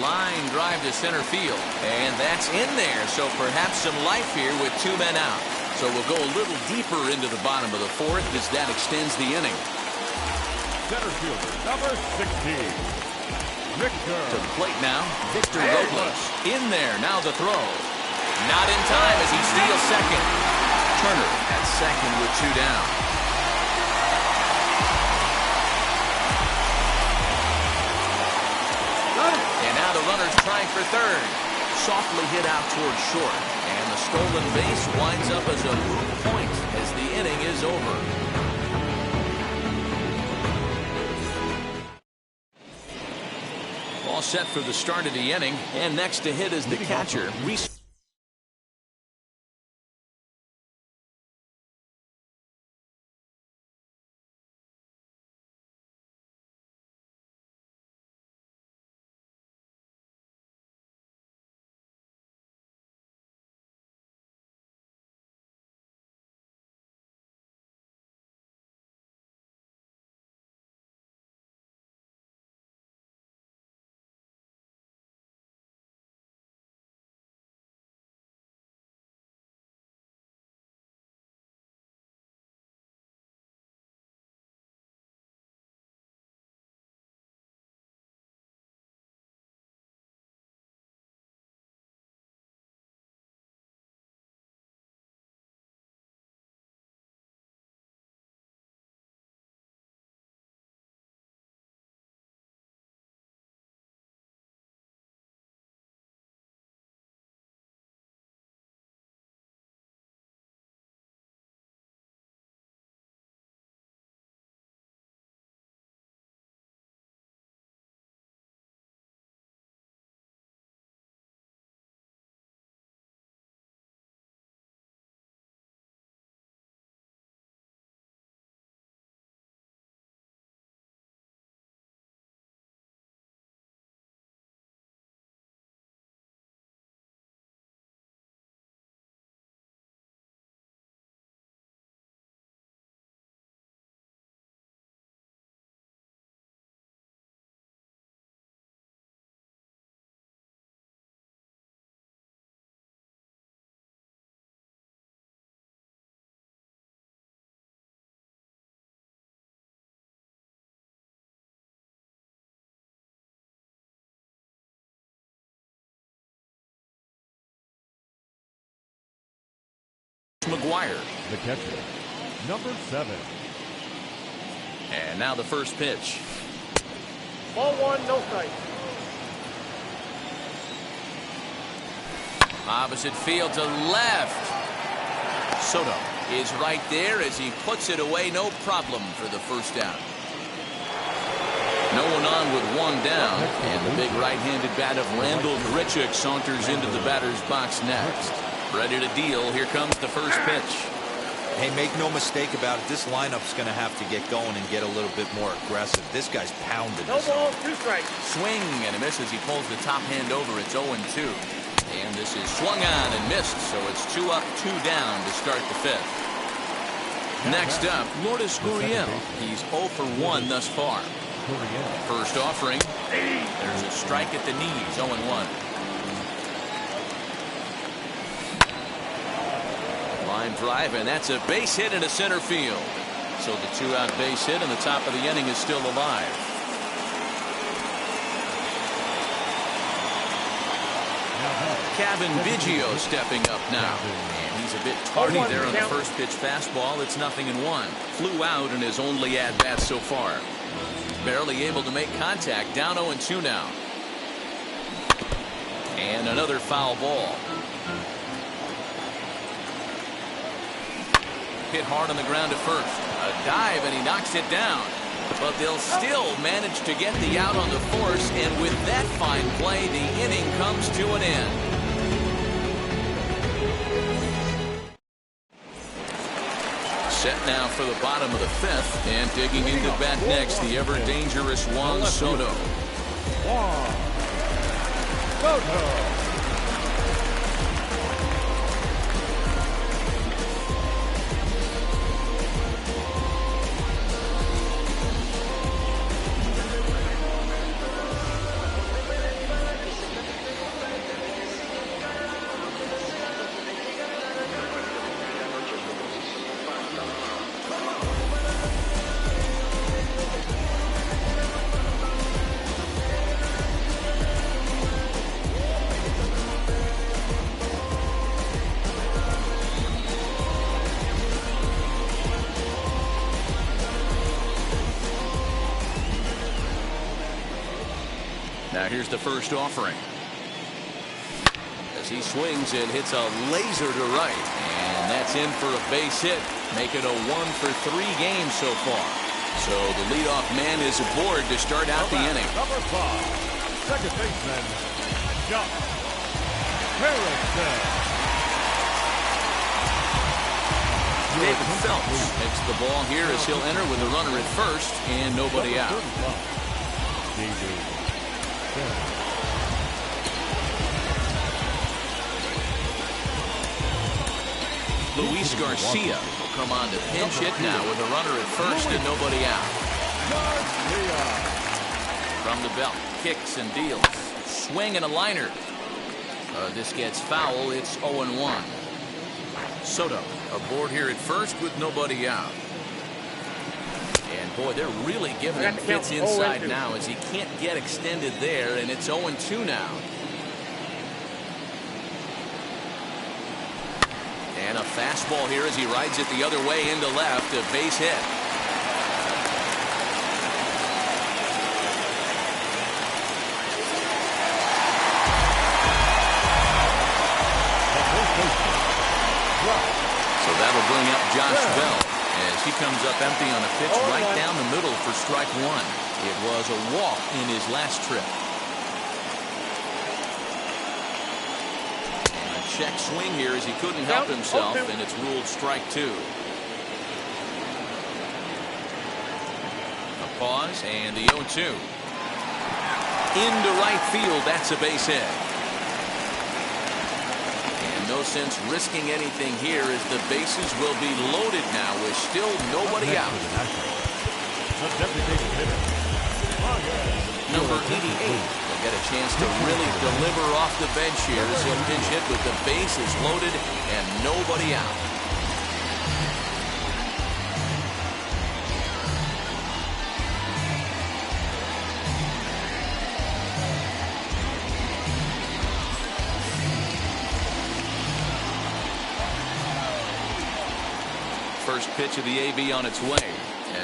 Line drive to center field, and that's in there, so perhaps some life here with 2 men out. So we'll go a little deeper into the bottom of the 4th as that extends the inning. Center fielder, number 16. Victor. To the plate now, Victor Robles. In there, now the throw. Not in time as he steals second. Turner at second with 2 down. And now the runner's trying for third. Softly hit out towards short. And the stolen base winds up as a moot point as the inning is over. All set for the start of the inning. And next to hit is the catcher, Reese. McGuire. The catcher, number 7. And now the first pitch. Ball 1, no strike. Opposite field to left. Soto is right there as he puts it away, no problem for the first down. No one on with 1 down, and the big right-handed bat of Randall Grichuk saunters into the batter's box next. Ready to deal. Here comes the first pitch. Hey, make no mistake about it. This lineup's going to have to get going and get a little bit more aggressive. This guy's pounding. No ball, 2 strikes. Swing and a miss as he pulls the top hand over. It's 0-2. And this is swung on and missed, so it's 2 up, 2 down to start the 5th. Next up, Lourdes Gurriel. He's 0 for 1 thus far. First offering. There's a strike at the knees, 0-1. Line drive, and that's a base hit into center field. So the 2-out base hit and the top of the inning is still alive. Kevin Biggio stepping up now. And he's a bit tardy there on the first pitch fastball. It's 0-1. Flew out in his only at-bat so far. Barely able to make contact. Down 0-2 now. And another foul ball. Hit hard on the ground at first. A dive and he knocks it down. But they'll still manage to get the out on the force, and with that fine play, the inning comes to an end. Set now for the bottom of the 5th, and digging into bat next, the ever-dangerous Juan Soto. Soto. Now here's the first offering. As he swings and hits a laser to right. And that's in for a base hit. Make it a 1-for-3 game so far. So the leadoff man is aboard to start out the inning. Number 5, second baseman, Josh Harrison. David Phelps makes the ball here as he'll enter with a runner at first and nobody out. Luis Garcia will come on to pinch hit now with a runner at first and nobody out. From the belt, kicks and deals. Swing and a liner. This gets foul. It's 0-1. Soto aboard here at first with nobody out. And boy, they're really giving him fits inside now as he can't get extended there, and it's 0-2 now. And a fastball here as he rides it the other way into left, a base hit. So that'll bring up Josh Bell as he comes up empty on a pitch right down the middle for strike 1. It was a walk in his last trip. A check swing here as he couldn't help himself, and it's ruled strike 2. A pause and the 0-2. Into right field, that's a base hit. No sense risking anything here as the bases will be loaded now with still nobody out. Number 88 will get a chance to really deliver off the bench here as he'll pinch hit with the bases loaded and nobody out. First pitch of the AB on its way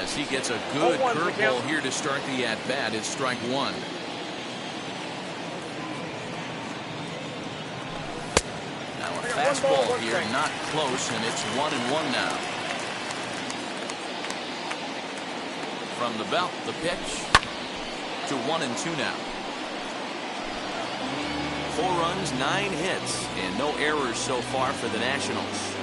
as he gets a good curveball here to start the at-bat. It's strike 1. Now a fastball here, not close, and it's 1-1 now. From the belt, the pitch to 1-2 now. 4 runs, 9 hits, and no errors so far for the Nationals.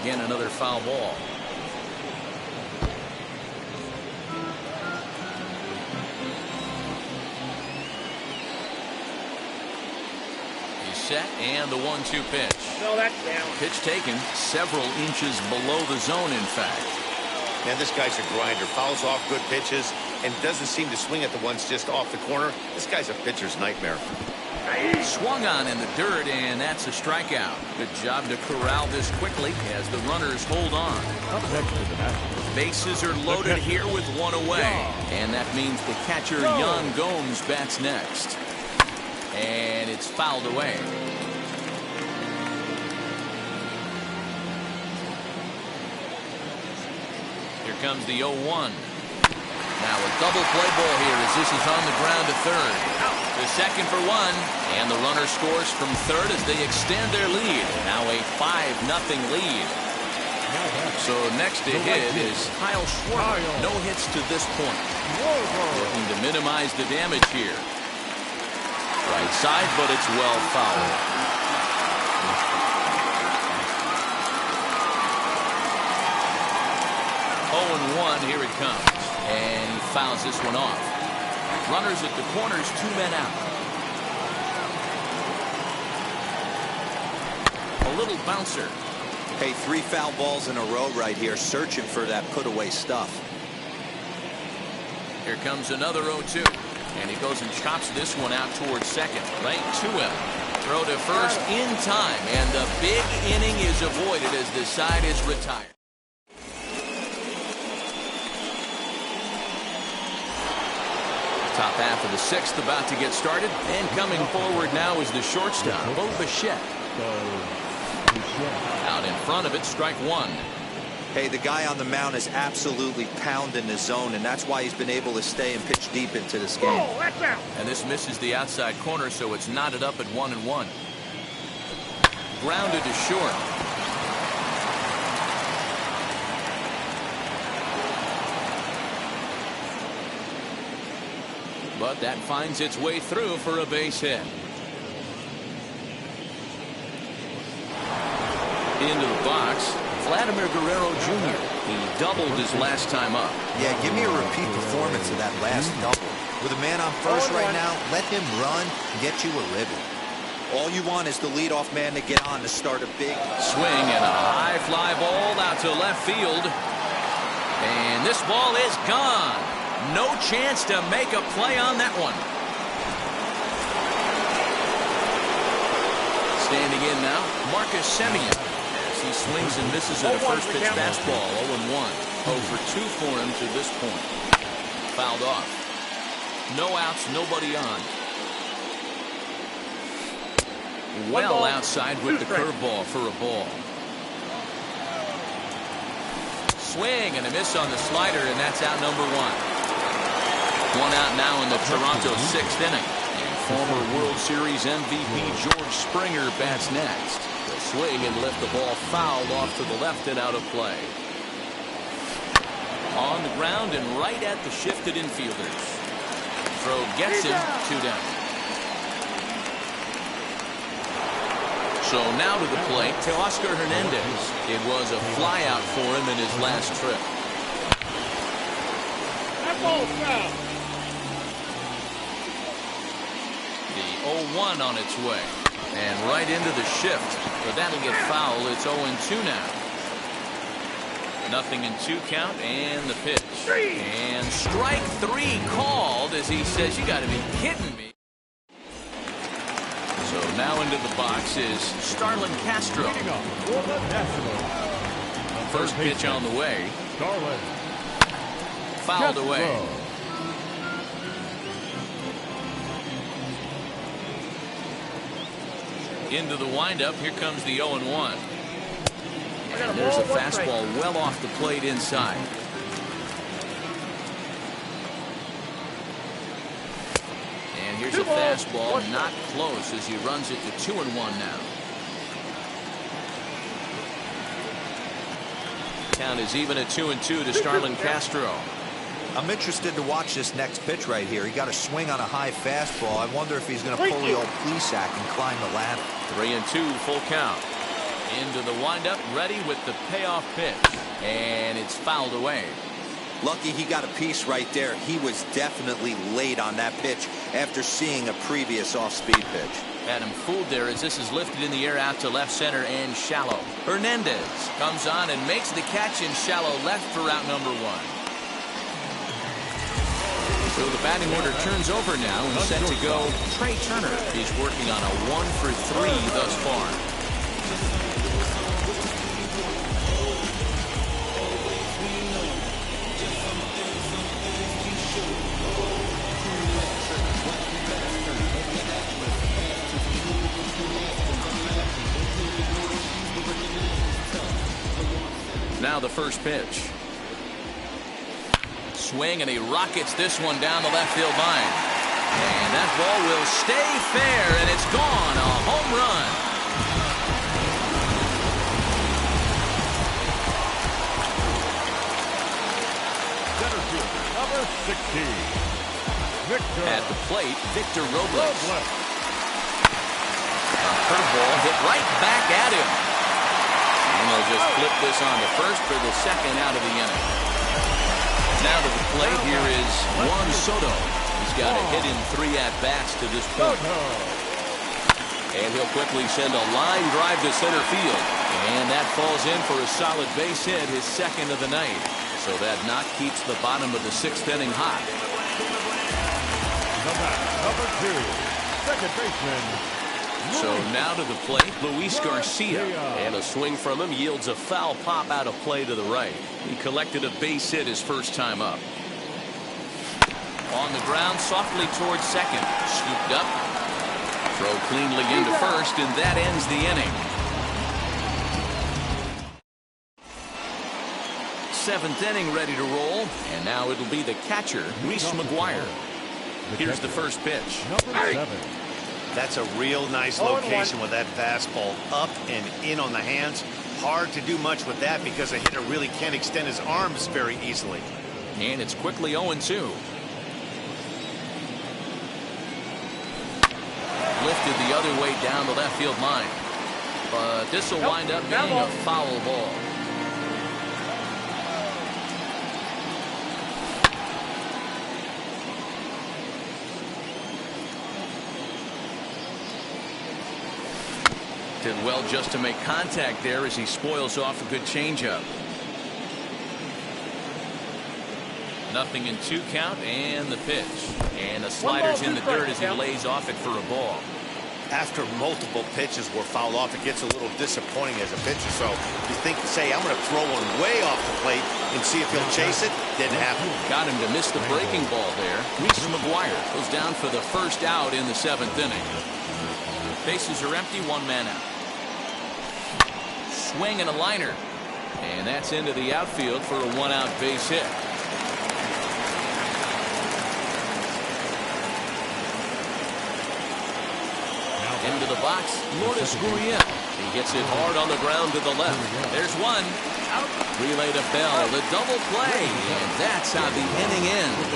Again, another foul ball. He's set, and the 1-2 pitch. No, that's down. Pitch taken several inches below the zone, in fact. Man, this guy's a grinder. Fouls off good pitches and doesn't seem to swing at the ones just off the corner. This guy's a pitcher's nightmare. Swung on in the dirt, and that's a strikeout. Good job to corral this quickly as the runners hold on. Up next to the Nationals. Bases are loaded here with one away. And that means the catcher, Yan Gomes, bats next. And it's fouled away. Here comes the 0-1. Now a double play ball here as this is on the ground to third. The second for one, and the runner scores from third as they extend their lead. Now a 5-0 lead. So next to hit is Kyle Schwarber. No hits to this point. Looking to minimize the damage here. Right side, but it's well fouled. 0-1, here it comes. And he fouls this one off. Runners at the corners, 2 men out. A little bouncer. Hey, 3 foul balls in a row right here, searching for that put-away stuff. Here comes another 0-2. And he goes and chops this one out towards second. Right to him. Throw to first in time. And the big inning is avoided as the side is retired. Top half of the 6th about to get started. And coming forward now is the shortstop, Bo Bichette. Out in front of it, strike 1. Hey, the guy on the mound is absolutely pounding the zone, and that's why he's been able to stay and pitch deep into this game. And this misses the outside corner, so it's knotted up at 1-1. Grounded to short. But that finds its way through for a base hit. Into the box, Vladimir Guerrero Jr. He doubled his last time up. Yeah, give me a repeat performance of that last double. With a man on first right now, let him run and get you a ribby. All you want is the leadoff man to get on to start a big swing, and a high fly ball out to left field. And this ball is gone. No chance to make a play on that one. Standing in now, Marcus Semien. As he swings and misses at a first pitch fastball, 0-1. 0 for 2 for him to this point. Fouled off. No outs, nobody on. Well outside with the curveball for a ball. Swing and a miss on the slider, and that's out number 1. 1 out now in the Toronto 6th inning. And former World Series MVP George Springer bats next. The swing and lift the ball fouled off to the left and out of play. On the ground and right at the shifted infielders. Throw gets him, 2 down. So now to the plate, Teoscar Hernandez. It was a flyout for him in his last trip. That ball's foul. The 0-1 on its way. And right into the shift. But that'll get foul. It's 0-2 now. 0-2 count and the pitch. And strike 3 called as he says, you got to be kidding me. So now into the box is Starlin Castro. First pitch on the way. Fouled away. Into the windup. Here comes the 0-1. And there's a fastball well off the plate inside. And here's a fastball not close as he runs it to 2-1 now. Count is even at 2-2 to Starlin Castro. I'm interested to watch this next pitch right here. He got a swing on a high fastball. I wonder if he's going to pull the old Plesac and climb the ladder. 3-2, full count. Into the windup, ready with the payoff pitch. And it's fouled away. Lucky he got a piece right there. He was definitely late on that pitch after seeing a previous off-speed pitch. Had him fooled there as this is lifted in the air out to left center and shallow. Hernandez comes on and makes the catch in shallow left for out number 1. So the batting order turns over now and set to go Trey Turner. He's working on a 1-for-3 thus far. Now the first pitch. Swing, and he rockets this one down the left field line. And that ball will stay fair, and it's gone. A home run. Center field, number 16. Victor. At the plate, Victor Robles. A curveball hit right back at him. And they'll just flip this on to first for the second out of the inning. Now to the plate, here is Juan Soto. He's got a hit in 3 at-bats to this point. And he'll quickly send a line drive to center field. And that falls in for a solid base hit, his second of the night. So that knock keeps the bottom of the 6th inning hot. Number 2, second baseman. So now to the plate, Luis Garcia. And a swing from him yields a foul pop out of play to the right. He collected a base hit his first time up. On the ground, softly towards second. Scooped up. Throw cleanly into first, and that ends the inning. 7th inning ready to roll. And now it'll be the catcher, Reese McGuire. Here's the first pitch. Number 7. That's a real nice location with that fastball up and in on the hands. Hard to do much with that because a hitter really can't extend his arms very easily. And it's quickly 0-2. Lifted the other way down the left field line. But this will wind up being a foul ball. Did well just to make contact there as he spoils off a good changeup. 0-2 count, and the pitch. And the slider's in the dirt as he lays off it for a ball. After multiple pitches were fouled off, it gets a little disappointing as a pitcher. So you think, say, I'm going to throw one way off the plate and see if he'll chase it. Didn't happen. Got him to miss the breaking ball there. Reese McGuire goes down for the first out in the 7th inning. Bases are empty, 1 man out. Swing and a liner. And that's into the outfield for a 1-out base hit. Into the box, Lourdes Gurriel. He gets it hard on the ground to the left. There's one. Out. Relay to Bell, the double play. And that's how the inning ends.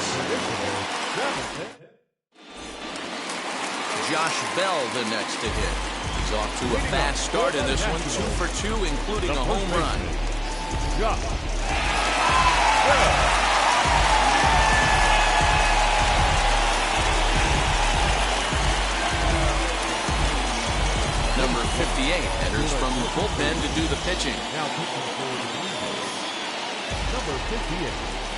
Josh Bell the next to hit. He's off to a fast start in this one. 2 for 2, including a home run. Number 58 enters from the bullpen to do the pitching. Number 58.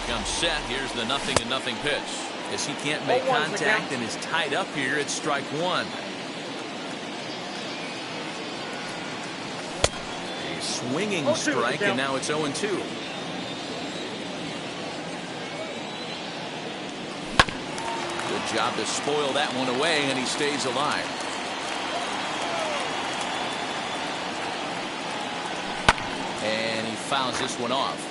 Comes set. Here's the 0-0 pitch. As he can't make contact and is tied up here, it's strike 1. A swinging strike, and now it's 0-2. Good job to spoil that one away, and he stays alive. And he fouls this one off.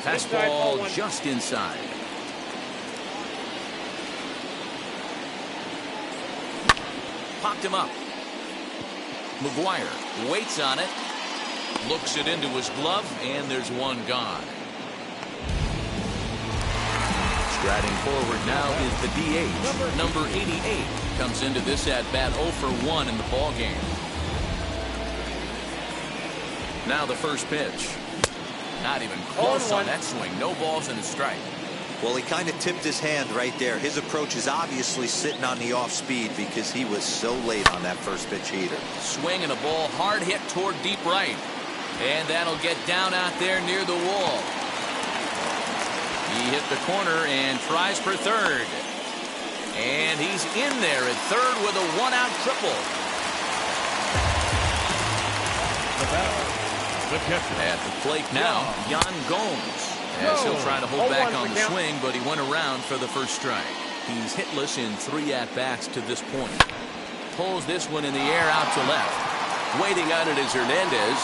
Fastball just inside. Popped him up. McGuire waits on it. Looks it into his glove, and there's one gone. Striding forward now is the DH. Number 88 comes into this at-bat 0 for 1 in the ballgame. Now the first pitch. Not even close on that swing. No balls and a strike. Well, he kind of tipped his hand right there. His approach is obviously sitting on the off speed because he was so late on that first pitch heater. Swing and a ball hard hit toward deep right. And that'll get down out there near the wall. He hit the corner and tries for third. And he's in there at third with a one-out triple. At the plate now, Yan Gomes. As he'll try to hold back on the swing, but he went around for the first strike. He's hitless in 3 at-bats to this point. Pulls this one in the air out to left. Waiting on it is Hernandez.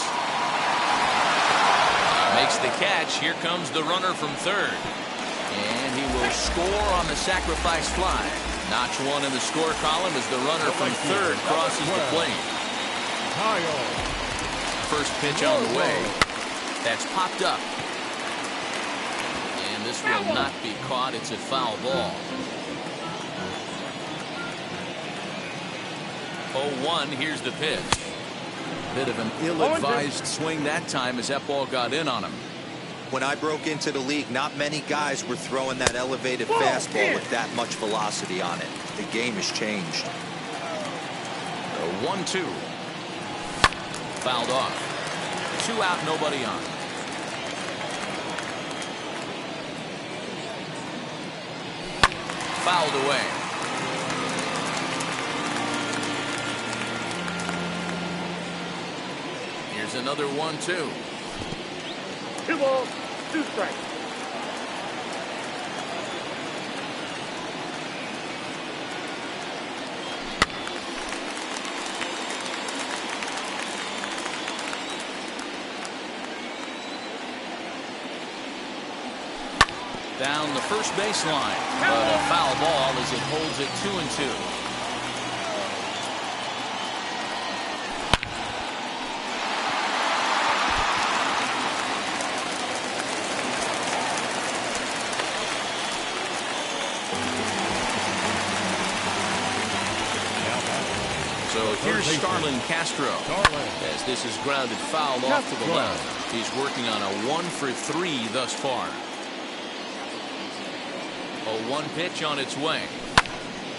Makes the catch. Here comes the runner from third. And he will score on the sacrifice fly. Notch 1 in the score column as the runner from third crosses the plate. First pitch on the way. That's popped up. And this will not be caught. It's a foul ball. 0-1. Here's the pitch. Bit of an ill-advised swing that time as that ball got in on him. When I broke into the league, not many guys were throwing that elevated fastball with that much velocity on it. The game has changed. 1-2. Fouled off. 2 out, nobody on. Fouled away. Here's another 1-2. 2 balls, 2 strikes. Down the first baseline, but a foul ball as it holds it 2-2. So here's Starlin Castro as this is grounded foul off to the left. He's working on a 1-for-3 thus far. A 1 pitch on its way.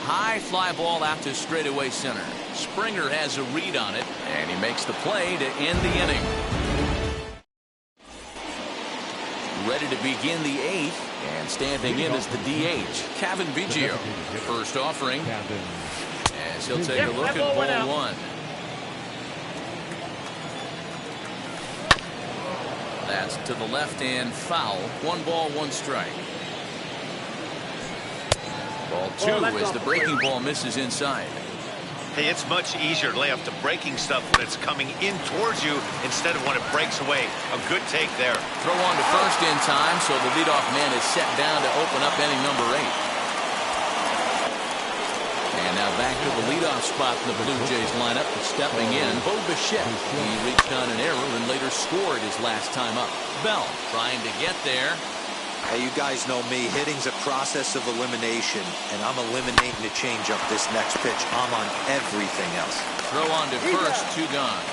High fly ball out to straightaway center. Springer has a read on it, and he makes the play to end the inning. Ready to begin the 8th, and standing in is the DH, Cavan Biggio. First offering, as he'll take a look at ball 1. That's to the left and foul. 1 ball, 1 strike. Ball 2 as the breaking ball misses inside. Hey, it's much easier to lay off the breaking stuff when it's coming in towards you instead of when it breaks away. A good take there. Throw on to first in time, so the leadoff man is set down to open up inning number 8. And now back to the leadoff spot in the Blue Jays lineup. Stepping in, Bo Bichette. He reached on an error and later scored his last time up. Bell trying to get there. Hey, you guys know me. Hitting's a process of elimination, and I'm eliminating the changeup this next pitch. I'm on everything else. Throw on to first, 2 gone.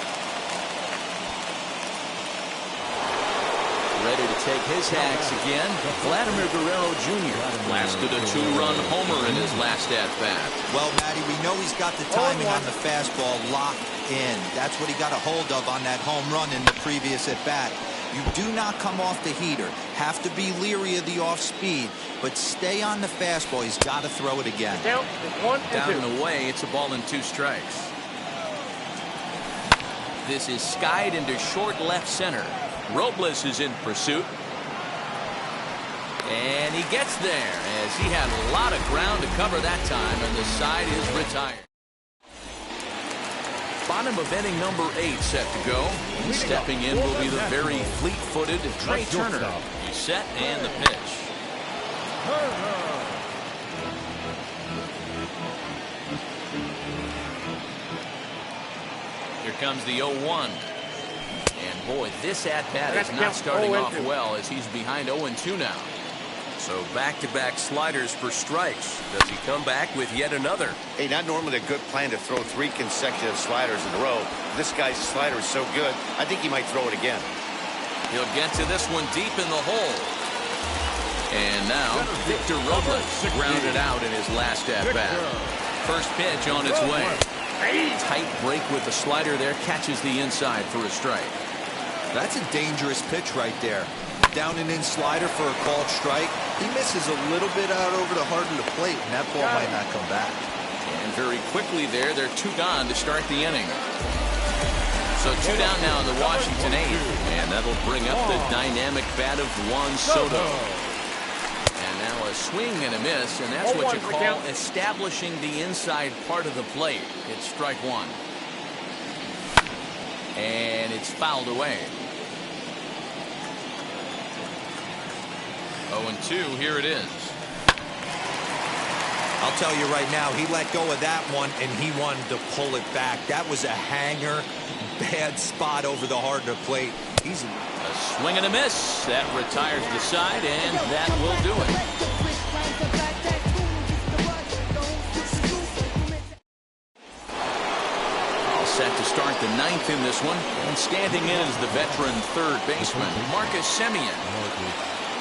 Ready to take his hacks again. Vladimir Guerrero Jr. blasted a 2-run homer in his last at-bat. Well, Matty, we know he's got the timing on the fastball locked in. That's what he got a hold of on that home run in the previous at-bat. You do not come off the heater. Have to be leery of the off speed, but stay on the fastball. He's got to throw it again. Down and away. It's a ball and 2 strikes. This is skied into short left center. Robles is in pursuit. And he gets there as he had a lot of ground to cover that time, and the side is retired. Bottom of inning number 8 set to go. And stepping in will be the very fleet-footed Trey Turner. He's set and the pitch. Here comes the 0-1. And boy, this at-bat is not starting off well as he's behind 0-2 now. So back-to-back sliders for strikes. Does he come back with yet another? Hey, not normally a good plan to throw 3 consecutive sliders in a row. This guy's slider is so good, I think he might throw it again. He'll get to this one deep in the hole. And now Victor Robles grounded out in his last at-bat. First pitch on its way. Tight break with the slider there, catches the inside for a strike. That's a dangerous pitch right there. Down and in slider for a called strike. He misses a little bit out over the heart of the plate, and that ball might not come back. And very quickly there, they're 2 gone to start the inning. So 2 down now in the Washington 8th, and that'll bring up the dynamic bat of Juan Soto. And now a swing and a miss, and that's what you call establishing the inside part of the plate. It's strike 1. And it's fouled away. 0-2, here it is. I'll tell you right now, he let go of that one, and he wanted to pull it back. That was a hanger, bad spot over the heart of the plate. He's a swing and a miss. That retires the side, and that will do it. All set to start the 9th in this one, and standing in is the veteran third baseman, Marcus Semien.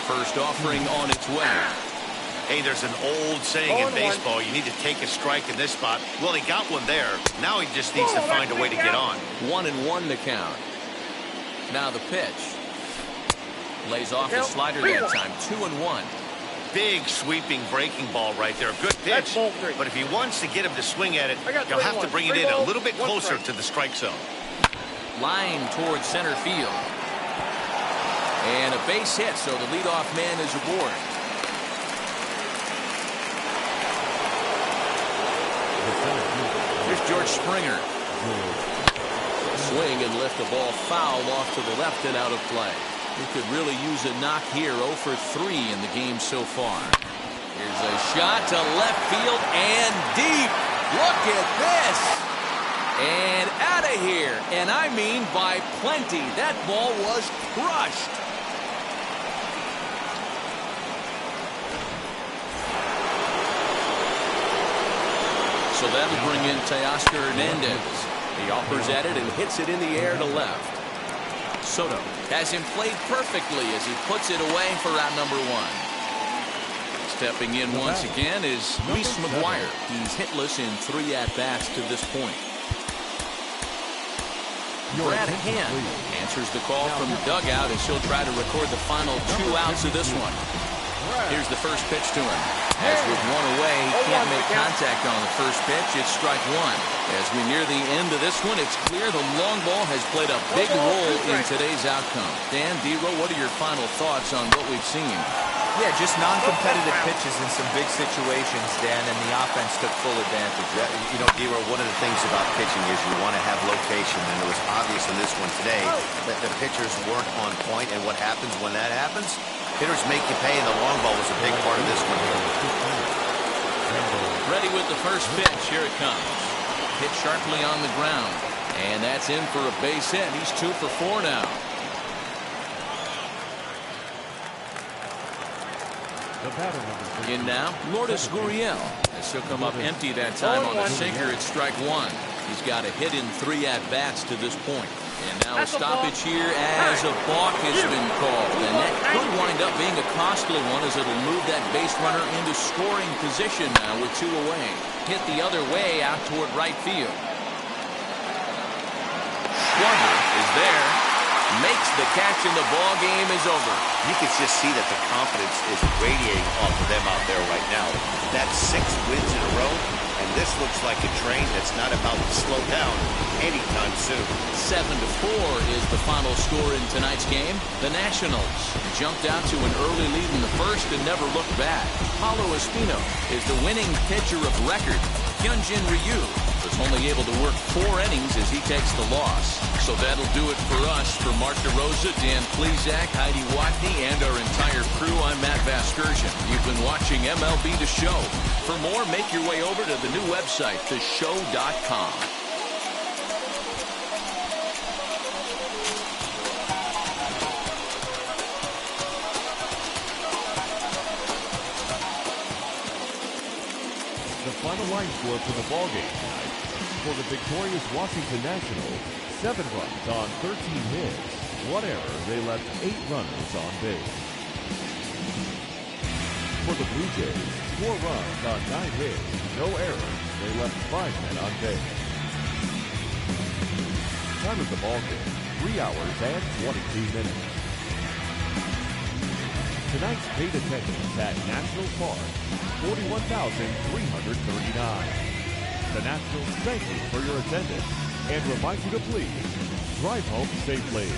First offering on its way. Hey, there's an old saying in baseball, you need to take a strike in this spot. Well, he got one there. Now he just needs to find a way to get on. 1-1 to count. Now the pitch. Lays off the slider that time. 2-1. Big sweeping breaking ball right there. Good pitch. But if he wants to get him to swing at it, he'll have to bring it in a little bit closer to the strike zone. Line towards center field. And a base hit, so the leadoff man is aboard. Here's George Springer. Swing and lift the ball foul off to the left and out of play. He could really use a knock here. 0 for 3 in the game so far. Here's a shot to left field and deep. Look at this. And out of here. And I mean by plenty. That ball was crushed. So that'll bring in Teoscar Hernandez. He offers at it and hits it in the air to left. Soto has him played perfectly as he puts it away for out number 1. Stepping in once again is Luis McGuire. He's hitless in 3 at-bats to this point. Brad Hand answers the call from the dugout as he'll try to record the final 2 outs of this one. Here's the first pitch to him. As with 1 away, he can't make contact on the first pitch. It's strike 1. As we near the end of this one, it's clear the long ball has played a big role in today's outcome. Dan, D-Row, what are your final thoughts on what we've seen? Yeah, just non-competitive pitches in some big situations, Dan, and the offense took full advantage. You know, D-Row, one of the things about pitching is you want to have location, and it was obvious in this one today that the pitchers weren't on point, and what happens when that happens? Hitters make you pay, and the long ball was a big part of this one here. Ready with the first pitch. Here it comes. Hit sharply on the ground. And that's in for a base hit. He's 2 for 4 now. In now, Lourdes Gurriel. As he'll come up empty that time on a sinker. It's strike 1. He's got a hit in 3 at-bats to this point. And now a stoppage here as a balk has been called. And that could wind up being a costly one as it'll move that base runner into scoring position now with 2 away. Hit the other way out toward right field. Schwarber is there. Makes the catch and the ball game is over. You can just see that the confidence is radiating off of them out there right now. That's 6 wins in a row. And this looks like a train that's not about to slow down anytime soon. 7-4 is the final score in tonight's game. The Nationals jumped out to an early lead in the first and never looked back. Paulo Espino is the winning pitcher of record. Hyunjin Ryu was only able to work 4 innings as he takes the loss. So that'll do it for us. For Mark DeRosa, Dan Plesac, Heidi Watney, and our entire crew, I'm Matt Vasgersian. You've been watching MLB The Show. For more, make your way over to the new website, theshow.com. The final line score for the ballgame tonight. For the victorious Washington Nationals, 7 runs on 13 hits. 1 error, they left 8 runners on base. For the Blue Jays, 4 runs on 9 hits. No errors, they left 5 men on base. time of the ball game, 3 hours and 22 minutes. Tonight's paid attendance at National Park, 41,339. The Nationals thank you for your attendance and remind you to please drive home safely.